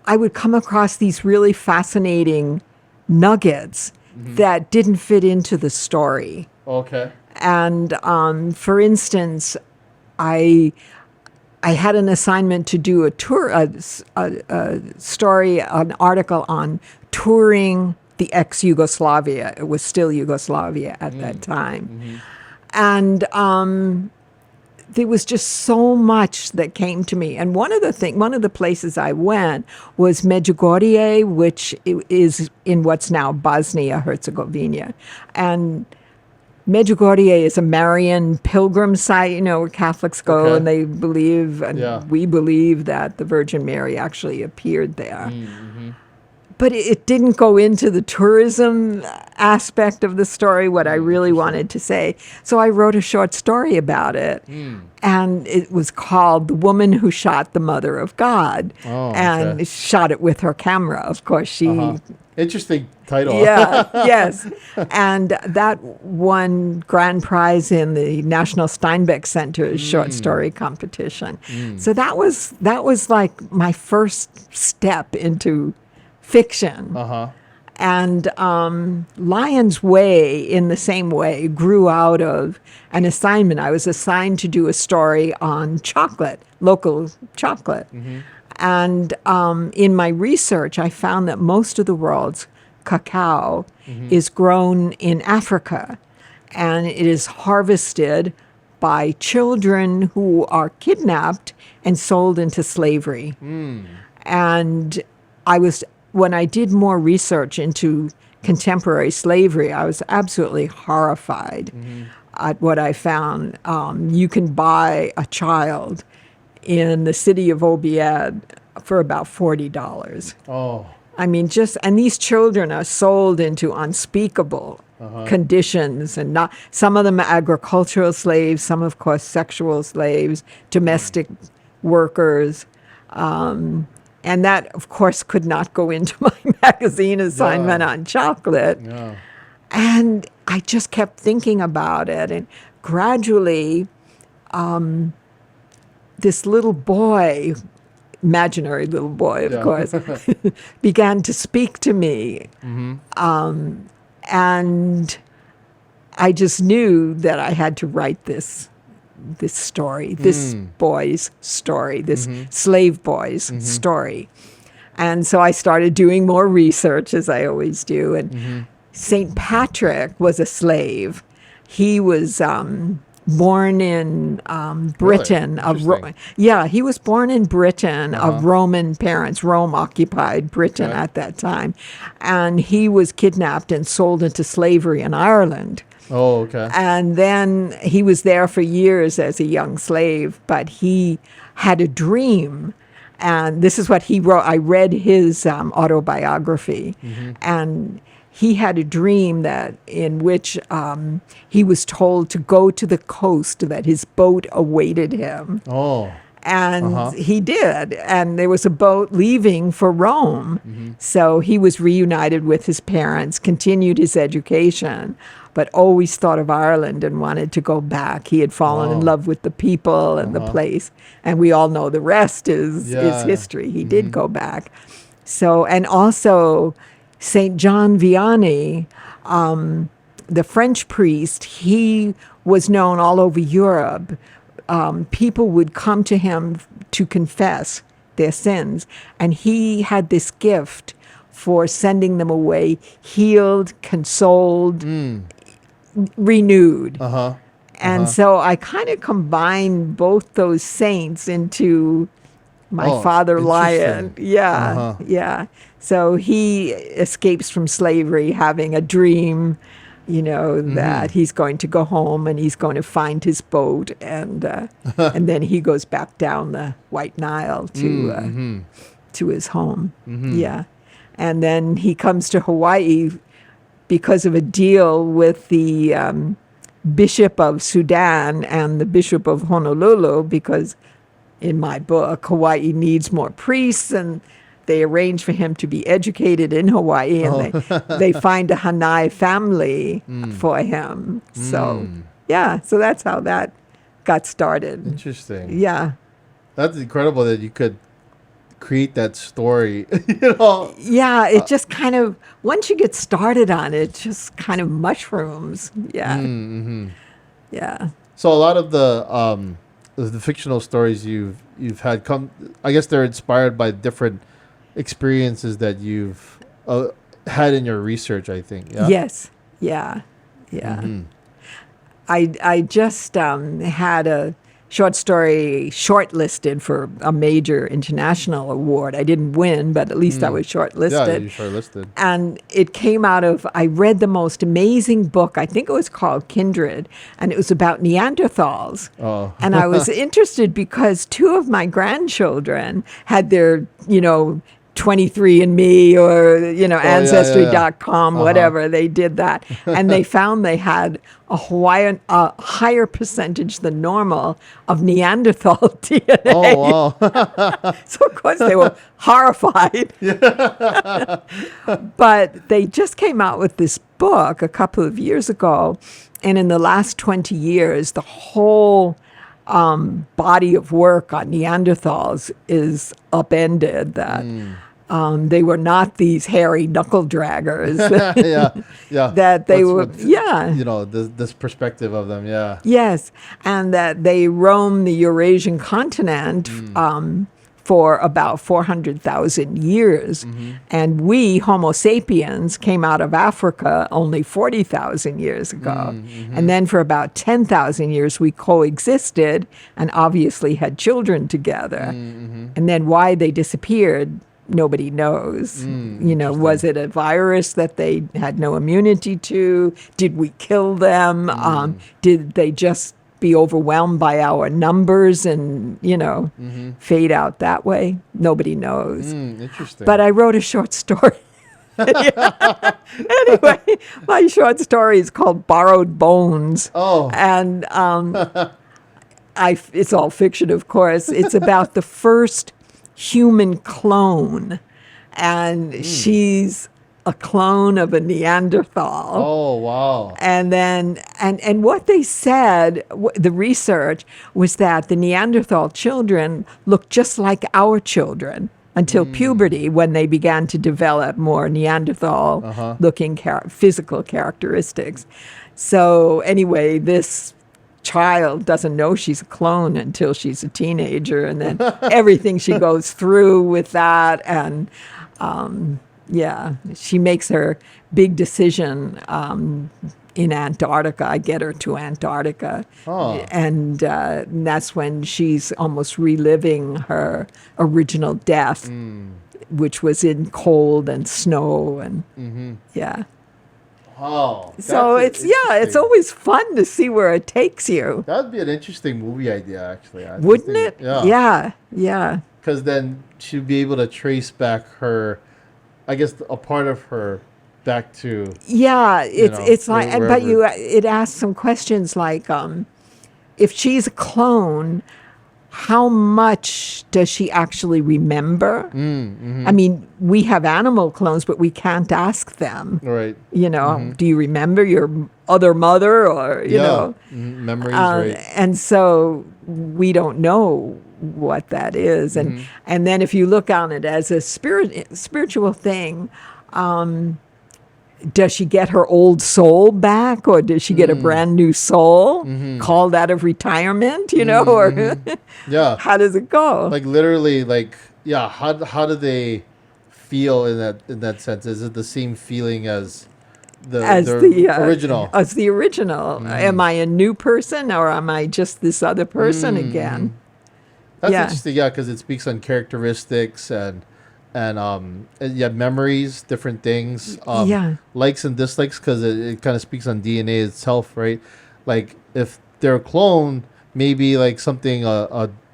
I would come across these really fascinating nuggets that didn't fit into the story. Okay. And for instance, I had an assignment to do a story, an article on touring the ex-Yugoslavia. It was still Yugoslavia at that time. And there was just so much that came to me. And one of the places I went was Medjugorje, which is in what's now Bosnia-Herzegovina. And Medjugorje is a Marian pilgrim site, where Catholics go Okay. and they believe, and Yeah. we believe that the Virgin Mary actually appeared there. But it didn't go into the tourism aspect of the story, what I really wanted to say. So I wrote a short story about it. And it was called The Woman Who Shot the Mother of God. Oh, and okay. shot it with her camera. Of course, she Interesting title. yeah, yes. And that won grand prize in the National Steinbeck Center's short story competition. So that was like my first step into fiction. And Lion's Way, in the same way, grew out of an assignment. I was assigned to do a story on chocolate, local chocolate. And in my research, I found that most of the world's cacao is grown in Africa, and it is harvested by children who are kidnapped and sold into slavery. And when I did more research into contemporary slavery, I was absolutely horrified at what I found. You can buy a child in the city of Obiad for about $40. Oh. I mean, and these children are sold into unspeakable conditions, and not some of them agricultural slaves, some of course sexual slaves, domestic workers. And that, of course, could not go into my magazine assignment on chocolate. Yeah. And I just kept thinking about it. And gradually, this little boy, imaginary little boy, of course, began to speak to me. And I just knew that I had to write this story, this boy's story, this slave boy's story. And so I started doing more research, as I always do. And St. Patrick was a slave. He was born in Britain. He was born in Britain of Roman parents. Rome occupied Britain at that time. And he was kidnapped and sold into slavery in Ireland. Oh, okay. And then he was there for years as a young slave, but he had a dream. And this is what he wrote. I read his autobiography. And he had a dream that in which he was told to go to the coast, that his boat awaited him. Oh. And he did. And there was a boat leaving for Rome. So he was reunited with his parents, continued his education, but always thought of Ireland and wanted to go back. He had fallen in love with the people and the place. And we all know the rest is history. He did go back. So, and also St. John Vianney, the French priest, he was known all over Europe. People would come to him to confess their sins. And he had this gift for sending them away healed, consoled, renewed. And so I kind of combined both those saints into my father lion. Yeah. So he escapes from slavery having a dream, that he's going to go home and he's going to find his boat, and then he goes back down the White Nile to his home. Yeah. And then he comes to Hawaii because of a deal with the Bishop of Sudan and the Bishop of Honolulu, because in my book, Hawaii needs more priests, and they arrange for him to be educated in Hawaii, and they find a Hanai family for him. So, so that's how that got started. Interesting. Yeah. That's incredible that you could create that story, Yeah, it just kind of, once you get started on it, just kind of mushrooms. Yeah. Yeah. So a lot of the fictional stories you've had I guess they're inspired by different experiences that you've had in your research, I think. Yeah? Yes. Yeah. I just had a short story shortlisted for a major international award. I didn't win, but at least I was shortlisted. Yeah, you shortlisted. And it came out of, I read the most amazing book. I think it was called Kindred, and it was about Neanderthals. Oh. And I was interested because two of my grandchildren had their, 23andMe or, Ancestry.com, whatever. They did that. And they found they had a higher percentage than normal of Neanderthal DNA. Oh, wow. So, of course, they were horrified. But they just came out with this book a couple of years ago. And in the last 20 years, the whole body of work on Neanderthals is upended. That they were not these hairy knuckle draggers. That they were, this perspective of them, Yes, and that they roamed the Eurasian continent for about 400,000 years. And we, Homo sapiens, came out of Africa only 40,000 years ago. And then for about 10,000 years, we coexisted and obviously had children together. And then why they disappeared, nobody knows. Was it a virus that they had no immunity to? Did we kill them? Did they just be overwhelmed by our numbers and, fade out that way? Nobody knows. Interesting. But I wrote a short story Anyway, my short story is called Borrowed Bones. Oh. And it's all fiction, of course. It's about the first human clone. And she's a clone of a Neanderthal. Oh, wow. And then, and what they said, the research was that the Neanderthal children looked just like our children until puberty, when they began to develop more Neanderthal-looking physical characteristics. So anyway, this child doesn't know she's a clone until she's a teenager, and then everything she goes through with that, and she makes her big decision in Antarctica. I get her to Antarctica, and that's when she's almost reliving her original death, which was in cold and snow, and Oh, so it's always fun to see where it takes you. That'd be an interesting movie idea, actually. Wouldn't it? Yeah. Yeah. Because then she'd be able to trace back her, I guess, a part of her back to. Yeah, it's like, but wherever. it asks some questions like, if she's a clone, how much does she actually remember? I mean, we have animal clones, but we can't ask them. Right. Do you remember your other mother, or you know? Memories, right. And so we don't know what that is, and then if you look on it as a spiritual thing, does she get her old soul back, or does she get a brand new soul called out of retirement, or how does it go? Like literally, how do they feel in that sense? Is it the same feeling as the original? As the original. Am I a new person, or am I just this other person again? That's interesting, because it speaks on characteristics and memories, different things, likes and dislikes, because it kind of speaks on DNA itself, right? Like if they're a clone, maybe like something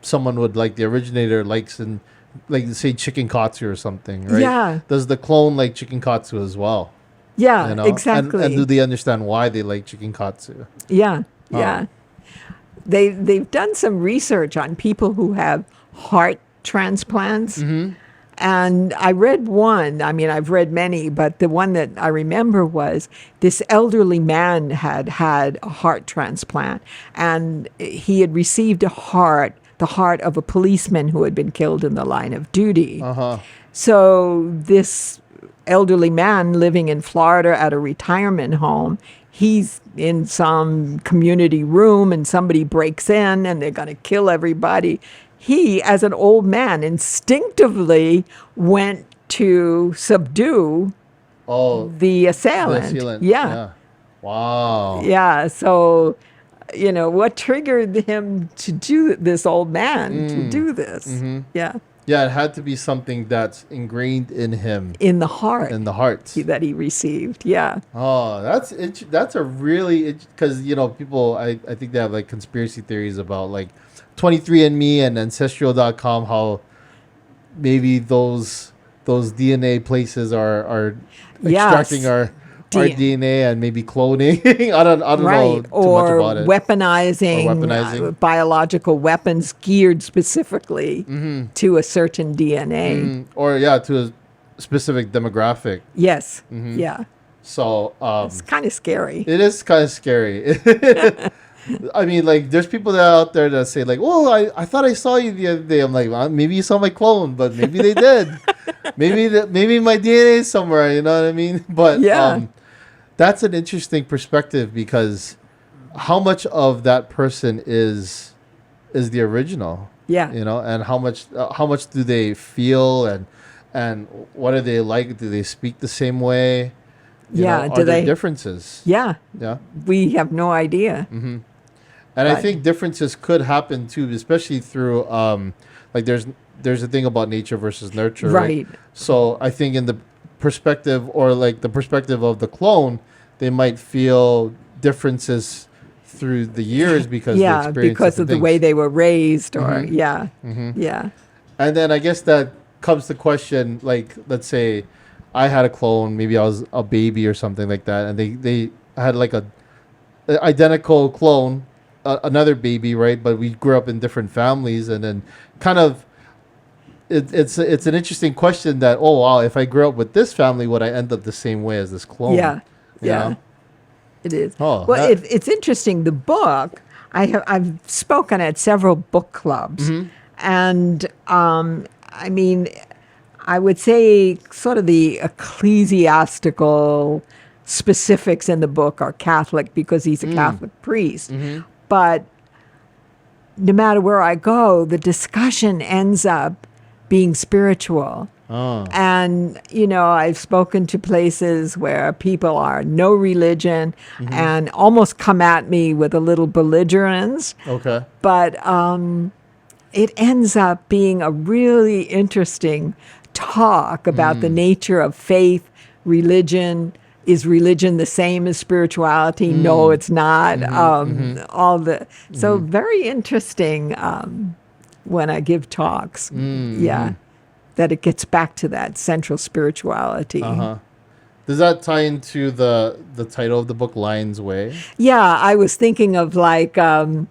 someone would like, the originator likes, and like say chicken katsu or something, right? Yeah. Does the clone like chicken katsu as well? Yeah, exactly. And do they understand why they like chicken katsu? Yeah. They've done some research on people who have heart transplants. And I read one, I mean, I've read many, but the one that I remember was this elderly man had a heart transplant, and he had received the heart of a policeman who had been killed in the line of duty. So this elderly man living in Florida at a retirement home, he's in some community room and somebody breaks in and they're going to kill everybody. He, as an old man, instinctively went to subdue the assailant. Yeah. Wow. Yeah. So, what triggered him to do this old man to do this? Yeah. Yeah, it had to be something that's ingrained in him. In the heart. That he received. Yeah. Oh, that's a really, because, people, I think they have like conspiracy theories about like 23andMe and Ancestral.com, how maybe those DNA places are extracting our DNA and maybe cloning. I don't know too much about it. Weaponizing biological weapons geared specifically to a certain DNA. Or to a specific demographic. Yes. Yeah. So it's kind of scary. It is kind of scary. I mean, like, there's people that are out there that say, like, "Well, I thought I saw you the other day." I'm like, well, maybe you saw my clone, but maybe they did. maybe my DNA is somewhere. You know what I mean? But that's an interesting perspective, because how much of that person is the original? Yeah. And how much do they feel, and what are they like? Do they speak the same way? Are there differences? Yeah. We have no idea. And I think differences could happen too, especially through like there's a thing about nature versus nurture, right? So I think in the perspective, or like the perspective of the clone, they might feel differences through the years because because of the way they were raised, or And then I guess that comes to question, like, let's say I had a clone, maybe I was a baby or something like that, and they had like a identical clone, another baby, right? But we grew up in different families, and then kind of it's an interesting question that, oh wow, if I grew up with this family, would I end up the same way as this clone? Yeah, You yeah, know? it is. Oh, Well, that- it's interesting. The book, I've spoken at several book clubs, and I mean, I would say sort of the ecclesiastical specifics in the book are Catholic because he's a Catholic priest. But no matter where I go, the discussion ends up being spiritual. Oh. And, you know, I've spoken to places where people are no religion and almost come at me with a little belligerence. Okay. But it ends up being a really interesting talk about the nature of faith, religion. Is religion the same as spirituality? No, it's not. All the so very interesting when I give talks. Yeah, that it gets back to that central spirituality. Uh-huh. Does that tie into the title of the book, Lion's Way? Yeah, I was thinking of like you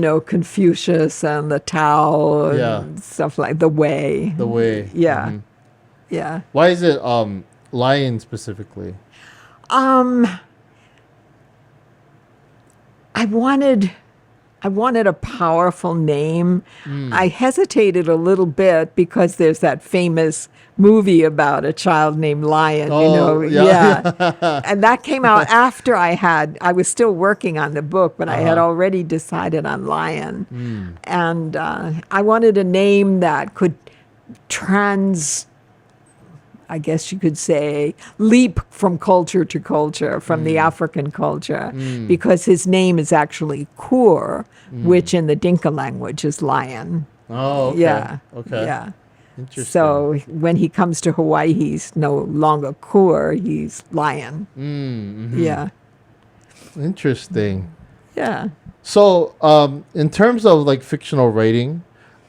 know, Confucius and the Tao and stuff like the Way. The Way. Yeah, yeah. Why is it lion specifically? I wanted a powerful name. I hesitated a little bit because there's that famous movie about a child named Lion, you know. Yeah. And that came out after I was still working on the book, but I had already decided on Lion. And I wanted a name that could I guess you could say, leap from culture to culture, from the African culture, because his name is actually Kur, which in the Dinka language is lion. Oh, okay. Yeah. Okay. Yeah. Interesting. So when he comes to Hawaii, he's no longer Kur, he's lion. Yeah. Interesting. Yeah. So, in terms of like fictional writing,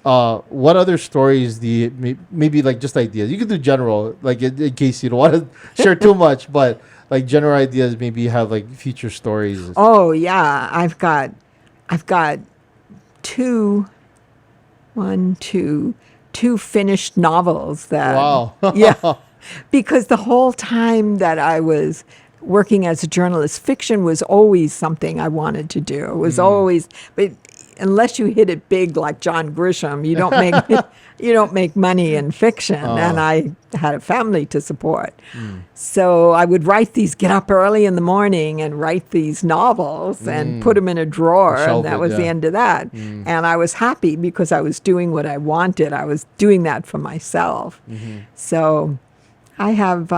what other stories do you maybe like just ideas? You could do general, like in case you don't want to share too much, but like general ideas. Maybe you have like future stories. Oh yeah, I've got two finished novels that. Wow. Yeah, because the whole time that I was working as a journalist, fiction was always something I wanted to do. It was always, but unless you hit it big like John Grisham, you don't make money in fiction. And I had a family to support. So I would get up early in the morning and write these novels and put them in a drawer. Shelf And that it, was the end of that. And I was happy because I was doing what I wanted. I was doing that for myself. So I have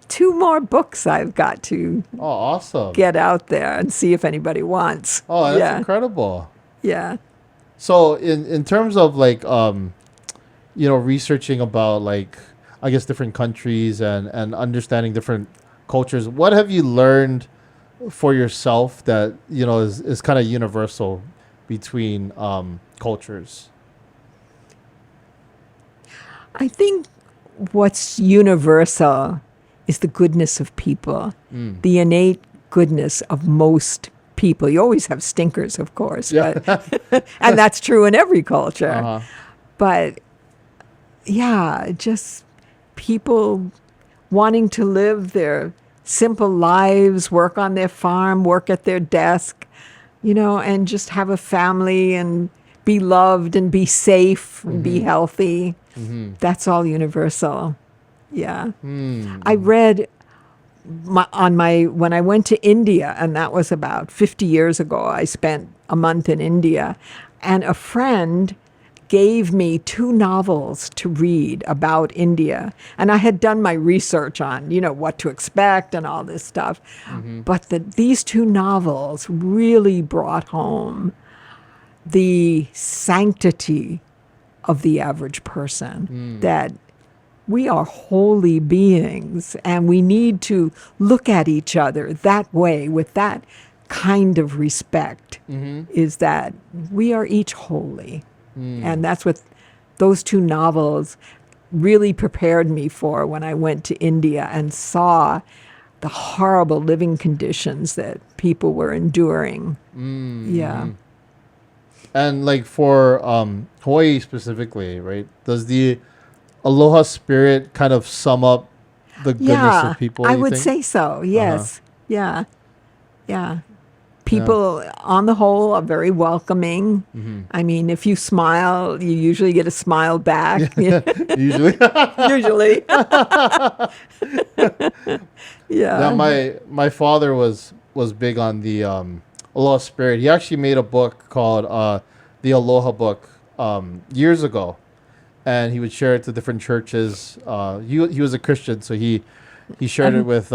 2 more books I've got to Oh, awesome. get out there and see if anybody wants. Oh, that's incredible. Yeah. So in terms of like researching about like I guess different countries and understanding different cultures, what have you learned for yourself that is kind of universal between cultures? I think what's universal is the goodness of people, the innate goodness of most people. You always have stinkers, of course, but, and that's true in every culture. But yeah, just people wanting to live their simple lives, work on their farm, work at their desk, and just have a family and be loved and be safe and be healthy. That's all universal. Yeah. I read when I went to India, and that was about 50 years ago, I spent a month in India, and a friend gave me 2 novels to read about India. And I had done my research on, what to expect and all this stuff. But these 2 novels really brought home the sanctity of the average person, that we are holy beings, and we need to look at each other that way, with that kind of respect, is that we are each holy. And that's what those 2 novels really prepared me for when I went to India and saw the horrible living conditions that people were enduring. Yeah. And like for Hawaii specifically, right? Does the Aloha spirit kind of sum up the goodness Yeah, of people, I you would think? say so. Yes. Yeah. Yeah. Yeah. People, on the whole, are very welcoming. I mean, if you smile, you usually get a smile back. Usually. Usually. Yeah, Yeah. my father was big on the Aloha spirit. He actually made a book called the Aloha book years ago, and he would share it to different churches. He was a Christian, so he shared it with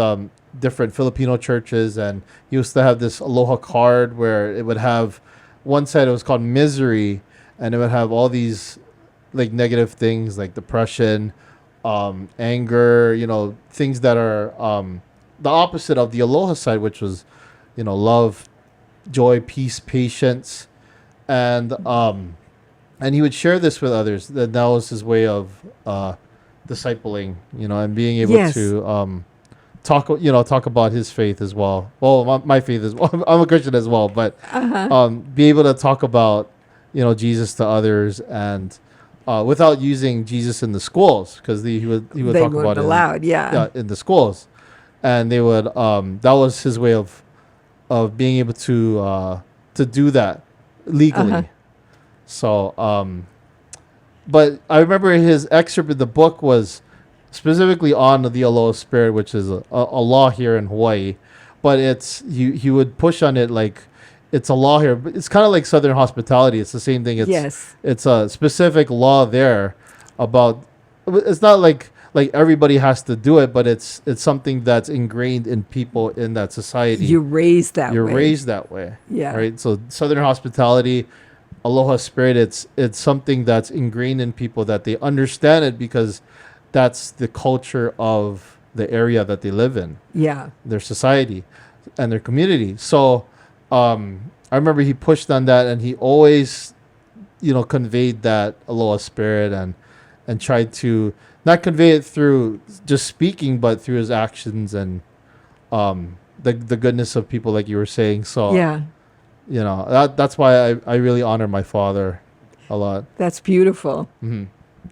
different Filipino churches, and he used to have this Aloha card where it would have one side, it was called misery, and it would have all these like negative things like depression, anger, things that are the opposite of the Aloha side, which was love, joy, peace, patience, and he would share this with others. That was his way of discipling, and being able Yes. to talk about his faith as well. Well, my faith as well. I'm a Christian as well, but be able to talk about Jesus to others, and without using Jesus in the schools, because he would They talk weren't about allowed. Yeah. in the schools, and they would that was his way of being able to do that legally. Uh-huh. So but I remember his excerpt in the book was specifically on the Aloha spirit, which is a law here in Hawaii, but it's he would push on it like it's a law here, but it's kind of like Southern hospitality. It's the same thing. Yes. It's a specific law there about. It's not like everybody has to do it, but it's something that's ingrained in people in that society. You're raised that You're way. raised that way. Yeah. Right. So Southern hospitality, Aloha spirit, it's something that's ingrained in people, that they understand it because that's the culture of the area that they live in, Yeah. their society and their community. So I remember he pushed on that, and he always conveyed that Aloha spirit, and tried to not convey it through just speaking, but through his actions, and the goodness of people, like you were saying. So Yeah. that's why I really honor my father a lot. That's beautiful.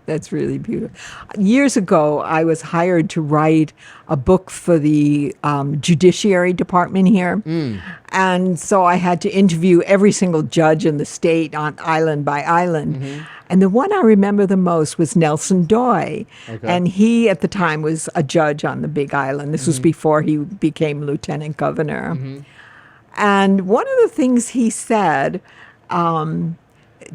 That's really beautiful. Years ago, I was hired to write a book for the Judiciary Department here. And so I had to interview every single judge in the state on island by island. And the one I remember the most was Nelson Doy. Okay. And he, at the time, was a judge on the Big Island. This was before he became lieutenant governor. And one of the things he said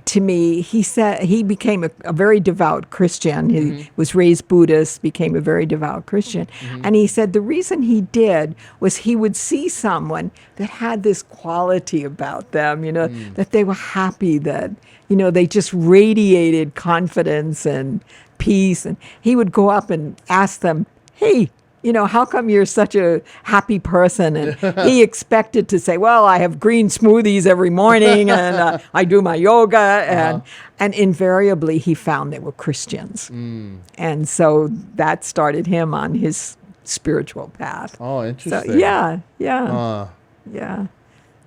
to me, he said he became a very devout Christian. He was raised Buddhist, became a very devout Christian. And he said the reason he did was he would see someone that had this quality about them, that they were happy, that, they just radiated confidence and peace. And he would go up and ask them, hey, how come you're such a happy person? And he expected to say, well, I have green smoothies every morning, and I do my yoga. And invariably, he found they were Christians. And so that started him on his spiritual path. Oh, So, interesting. yeah.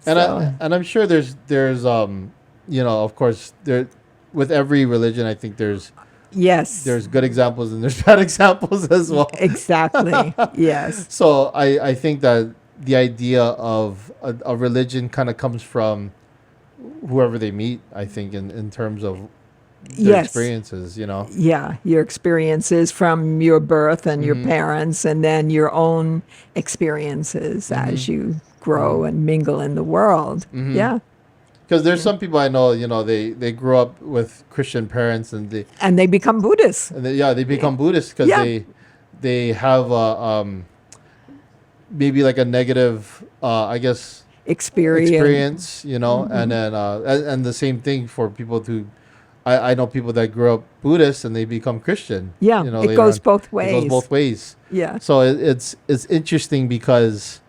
And So, I'm sure there's of course there, with every religion, I think there's yes. good examples and there's bad examples as well. Exactly. Yes. So I think that the idea of a religion kind of comes from whoever they meet, I think, in terms of their Yes. experiences, Yeah, your experiences from your birth and your parents, and then your own experiences as you grow and mingle in the world. Yeah. Because there's some people I know, they grew up with Christian parents, and And they become Buddhists. they become Buddhists because Yeah. they have maybe like a negative, I guess, experience, and then and the same thing for people who I know people that grew up Buddhist and they become Christian. Yeah, it later goes on. both It ways. goes both ways. Yeah. So it's interesting because,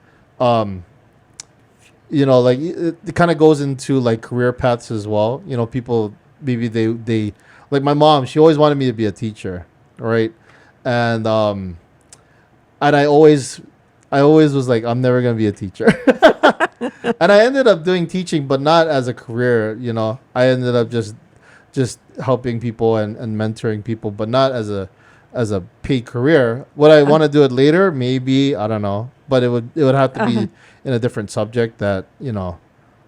like it kind of goes into like career paths as well. People maybe they like my mom. She always wanted me to be a teacher, right? And I always was like, I'm never gonna be a teacher. And I ended up doing teaching, but not as a career. I ended up just helping people and mentoring people, but not as a paid career. Would I want to do it later? Maybe, I don't know, but it would have to be in a different subject that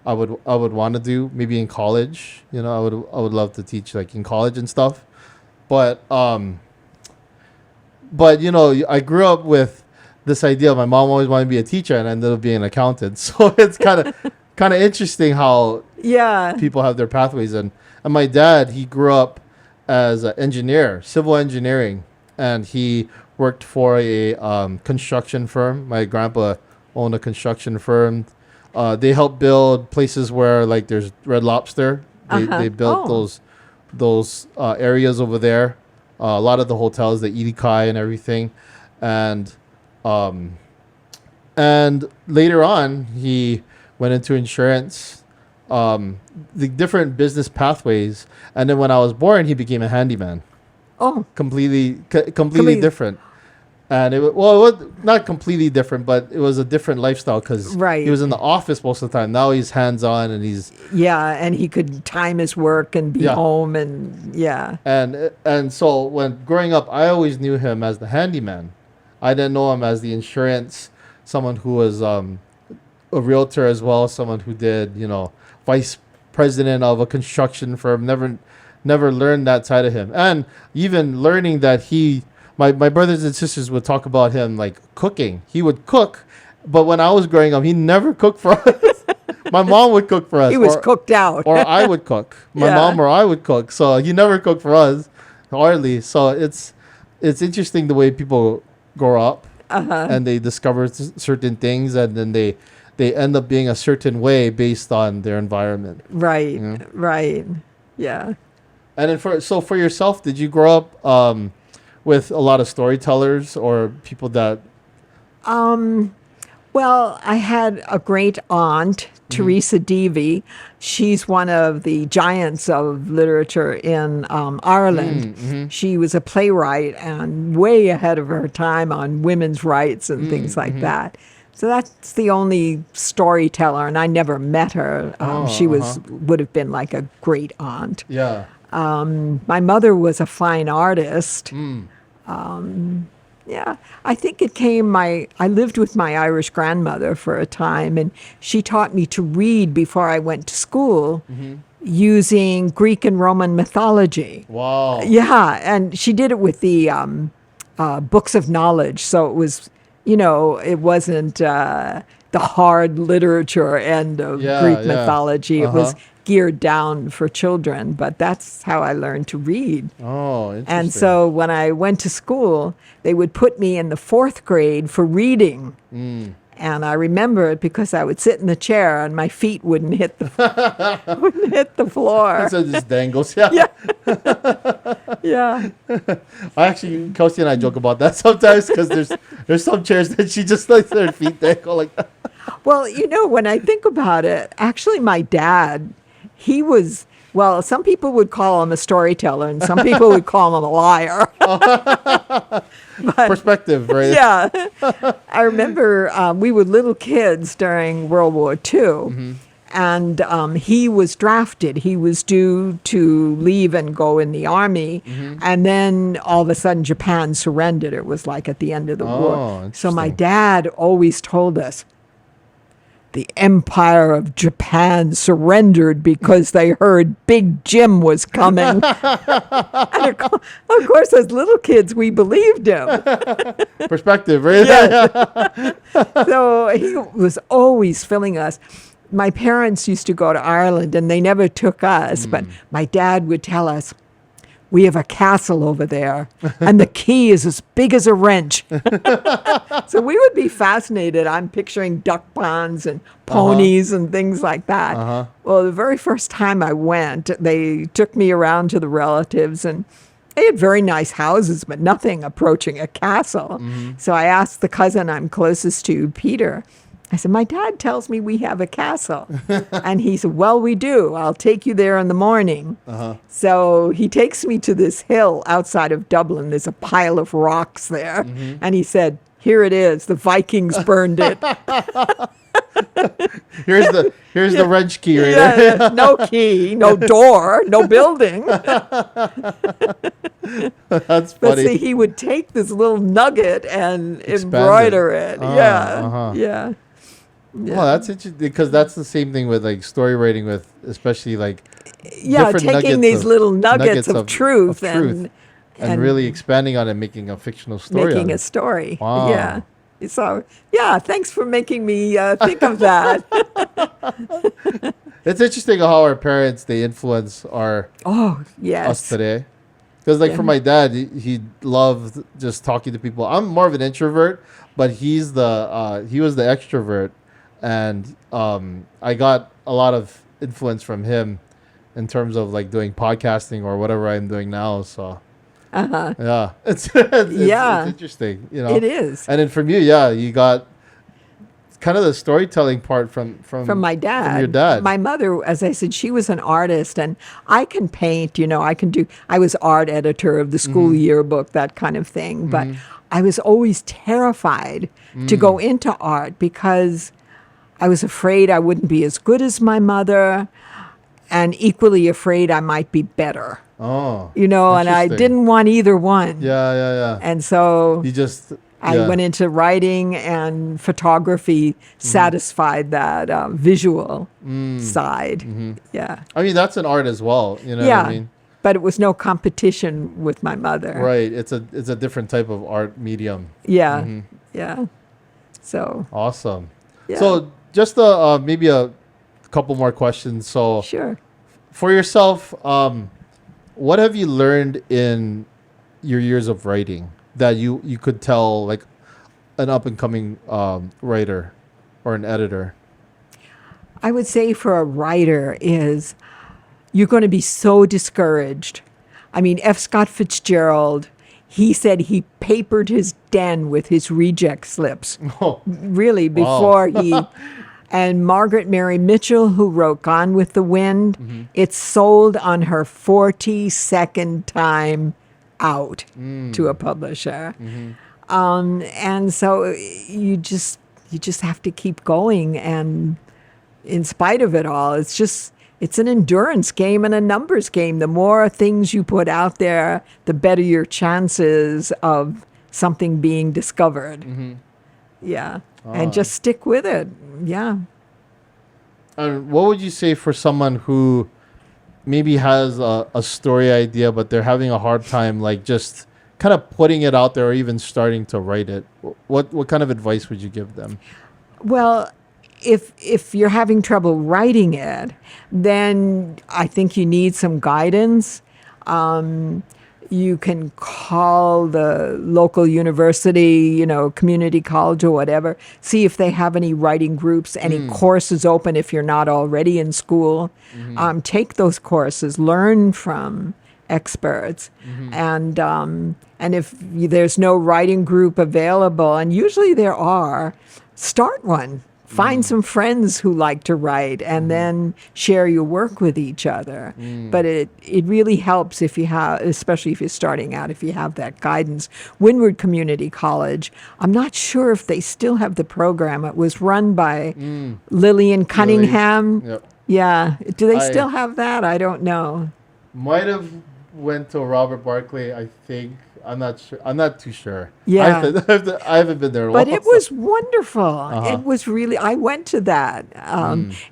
I would want to do. Maybe in college, I would love to teach like in college and stuff. But I grew up with this idea. My mom always wanted to be a teacher, and I ended up being an accountant. So it's kind of interesting how people have their pathways. And my dad, he grew up as an engineer, civil engineering, and he worked for a construction firm. My grandpa owned a construction firm. They help build places where like there's Red Lobster. They built those areas over there. A lot of the hotels, the Irikai and everything, and later on he went into insurance, the different business pathways, and then when I was born, he became a handyman. Oh, completely different. And it was not completely different, but it was a different lifestyle because he was in the office most of the time. Now he's hands-on and he's... Yeah, and he could time his work and be home and... Yeah. And so when growing up, I always knew him as the handyman. I didn't know him as the insurance, someone who was a realtor as well, someone who did, vice president of a construction firm. Never learned that side of him. And even learning that my brothers and sisters would talk about him like cooking. He would cook, but when I was growing up, he never cooked for us. My mom would cook for us. He was cooked out. Or I would cook. My mom or I would cook. So he never cooked for us, hardly. So it's interesting the way people grow up and they discover certain things, and then they end up being a certain way based on their environment. Right, right. Yeah. And then for yourself, did you grow up with a lot of storytellers or people that... Well, I had a great aunt, Teresa Deavy. She's one of the giants of literature in Ireland. She was a playwright and way ahead of her time on women's rights and things like that. So that's the only storyteller, and I never met her. She would have been like a great aunt. Yeah. My mother was a fine artist. Yeah, I think it came, I lived with my Irish grandmother for a time, and she taught me to read before I went to school using Greek and Roman mythology. Wow. Yeah, and she did it with the books of knowledge, so it was, it wasn't the hard literature end of Greek mythology. It was geared down for children, but that's how I learned to read. Oh, interesting. And so when I went to school, they would put me in the 4th grade for reading. And I remember it because I would sit in the chair and my feet wouldn't hit the floor. So it just dangles. Yeah. Yeah. Actually, Kelsey and I joke about that sometimes because there's some chairs that she just lets her feet dangle like that. Well, when I think about it, actually my dad, he was, well, some people would call him a storyteller and some people would call him a liar. But, perspective, right? Yeah. I remember we were little kids during World War II, and he was drafted. He was due to leave and go in the army, and then all of a sudden Japan surrendered. It was like at the end of the war. So my dad always told us, the Empire of Japan surrendered because they heard Big Jim was coming. And of course, as little kids, we believed him. Perspective, right? Yeah. So he was always filling us. My parents used to go to Ireland, and they never took us, but my dad would tell us, we have a castle over there, and the key is as big as a wrench. So we would be fascinated. I'm picturing duck ponds and ponies and things like that. Well, the very first time I went, they took me around to the relatives, and they had very nice houses, but nothing approaching a castle. So I asked the cousin I'm closest to, Peter, I said, my dad tells me we have a castle. And he said, well, we do. I'll take you there in the morning. So he takes me to this hill outside of Dublin. There's a pile of rocks there. And he said, here it is. The Vikings burned it. Here's the wrench key right Yeah, there. no key, no door, no building. That's But funny. see, he would take this little nugget and Expand embroider it. it. Yeah. Yeah. Well, that's interesting because that's the same thing with like story writing, with especially like Yeah, different taking nuggets these of- little nuggets of truth, and really expanding on it, making a fictional story. making out a of it. story. Wow. Yeah. So, yeah, thanks for making me think of that. It's interesting how our parents, they influence Oh, us yes. today. Because like Yeah. for my dad, he loved just talking to people. I'm more of an introvert, but he was the extrovert, and I got a lot of influence from him in terms of like doing podcasting or whatever I'm doing now. So yeah, Yeah. it's interesting, you know. It is. And then from you, yeah, you got kind of the storytelling part from From my dad. From your dad. My mother, as I said, she was an artist, and I can paint, I was art editor of the school yearbook, that kind of thing. But I was always terrified to go into art because I was afraid I wouldn't be as good as my mother, and equally afraid I might be better. Oh, And I interesting. didn't want either one. Yeah. And so You just I went into writing, and photography satisfied that visual side. Yeah. I mean, that's an art as well. You know Yeah. what I mean? But it was no competition with my mother. Right. It's a different type of art medium. Yeah. Yeah. So, Awesome. yeah. So just maybe a couple more questions. So Sure. for yourself, what have you learned in your years of writing that you could tell like an up and coming writer or an editor? I would say for a writer is you're going to be so discouraged. I mean, F. Scott Fitzgerald, he said he papered his den with his reject slips. Oh, Really, before he... And Margaret Mary Mitchell, who wrote Gone with the Wind, it sold on her 42nd time out to a publisher. And so you just have to keep going. And in spite of it all, it's an endurance game and a numbers game. The more things you put out there, the better your chances of something being discovered. Yeah. And just stick with it. Yeah. and what would you say for someone who maybe has a story idea, but they're having a hard time, like just kind of putting it out there or even starting to write it? What kind of advice would you give them? Well, if you're having trouble writing it, then I think you need some guidance. You can call the local university, community college or whatever, see if they have any writing groups, any courses open if you're not already in school. Take those courses, learn from experts. And if there's no writing group available, and usually there are, start one. Find some friends who like to write, and then share your work with each other. But it really helps if you have, especially if you're starting out, if you have that guidance. Windward Community College, I'm not sure if they still have the program. It was run by Lillian Cunningham. Yep. Yeah. Do they I- still have that? I don't know. Might have went to Robert Barclay, I think. I'm not sure. I'm not too sure. Yeah. I haven't been there in a But while, it so- was wonderful. It was really, I went to that.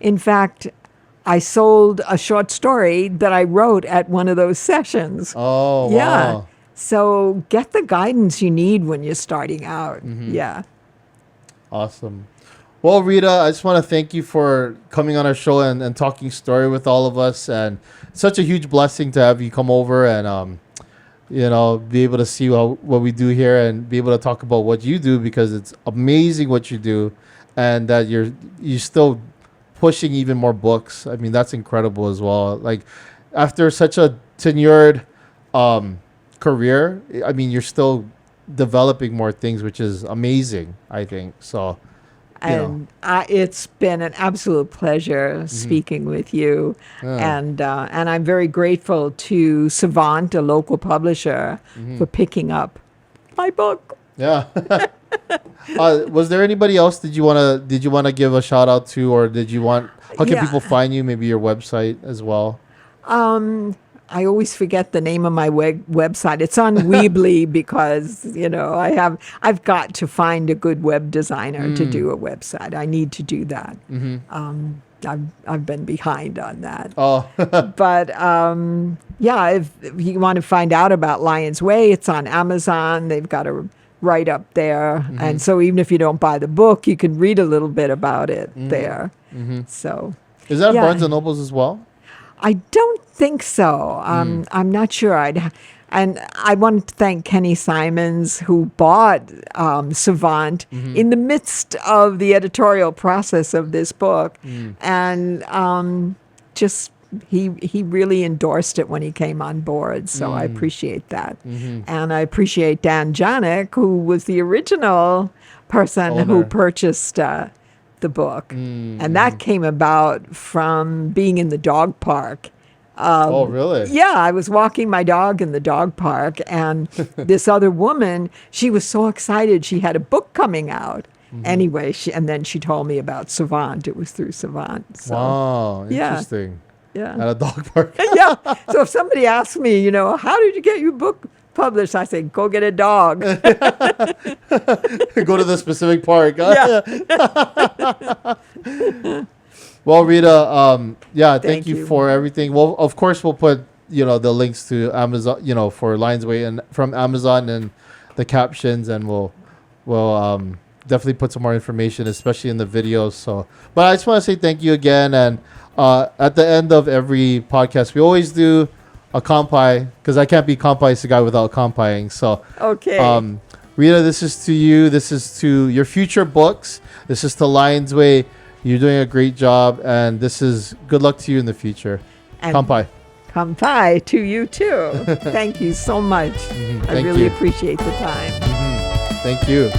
In fact, I sold a short story that I wrote at one of those sessions. Oh, Yeah. wow. So get the guidance you need when you're starting out. Yeah. Awesome. Well, Rita, I just want to thank you for coming on our show and talking story with all of us. And such a huge blessing to have you come over and, be able to see what we do here and be able to talk about what you do, because it's amazing what you do, and that you're still pushing even more books. I mean, that's incredible as well. Like after such a tenured career, I mean, you're still developing more things, which is amazing, I think. So And it's been an absolute pleasure speaking with you. And I'm very grateful to Savant, a local publisher, for picking up my book. Yeah. Was there anybody else did you want to give a shout out to, or how can people find you? Maybe your website as well. I always forget the name of my website. It's on Weebly because, I've got to find a good web designer to do a website. I need to do that. I've been behind on that. Oh. But if you want to find out about Lion's Way, it's on Amazon. They've got a write up there. And so even if you don't buy the book, you can read a little bit about it there. So is that at Barnes and Nobles as well? I don't think so. I'm not sure. And I want to thank Kenny Simons, who bought Savant in the midst of the editorial process of this book. And he really endorsed it when he came on board. So I appreciate that. And I appreciate Dan Janik, who was the original person who purchased the book. And that came about from being in the dog park. Oh, really? Yeah, I was walking my dog in the dog park, and this other woman, she was so excited. She had a book coming out. Anyway, then she told me about Savant. It was through Savant. So, wow, interesting. Yeah. At a dog park. Yeah. So if somebody asks me, how did you get your book published? I say, go get a dog. Go to the specific park. Yeah. Well, Rita, thank you for everything. Well, of course, we'll put, the links to Amazon, for Lion's Way and from Amazon and the captions, and we'll definitely put some more information, especially in the videos. So, but I just want to say thank you again. And at the end of every podcast, we always do a Kampai, because I can't be Kampai Sugai without Kampaiing. So, okay. Rita, this is to you. This is to your future books. This is to Lion's Way. You're doing a great job, and this is good luck to you in the future. And Kampai. Kampai to you too. Thank you so much. I really appreciate the time. Thank you.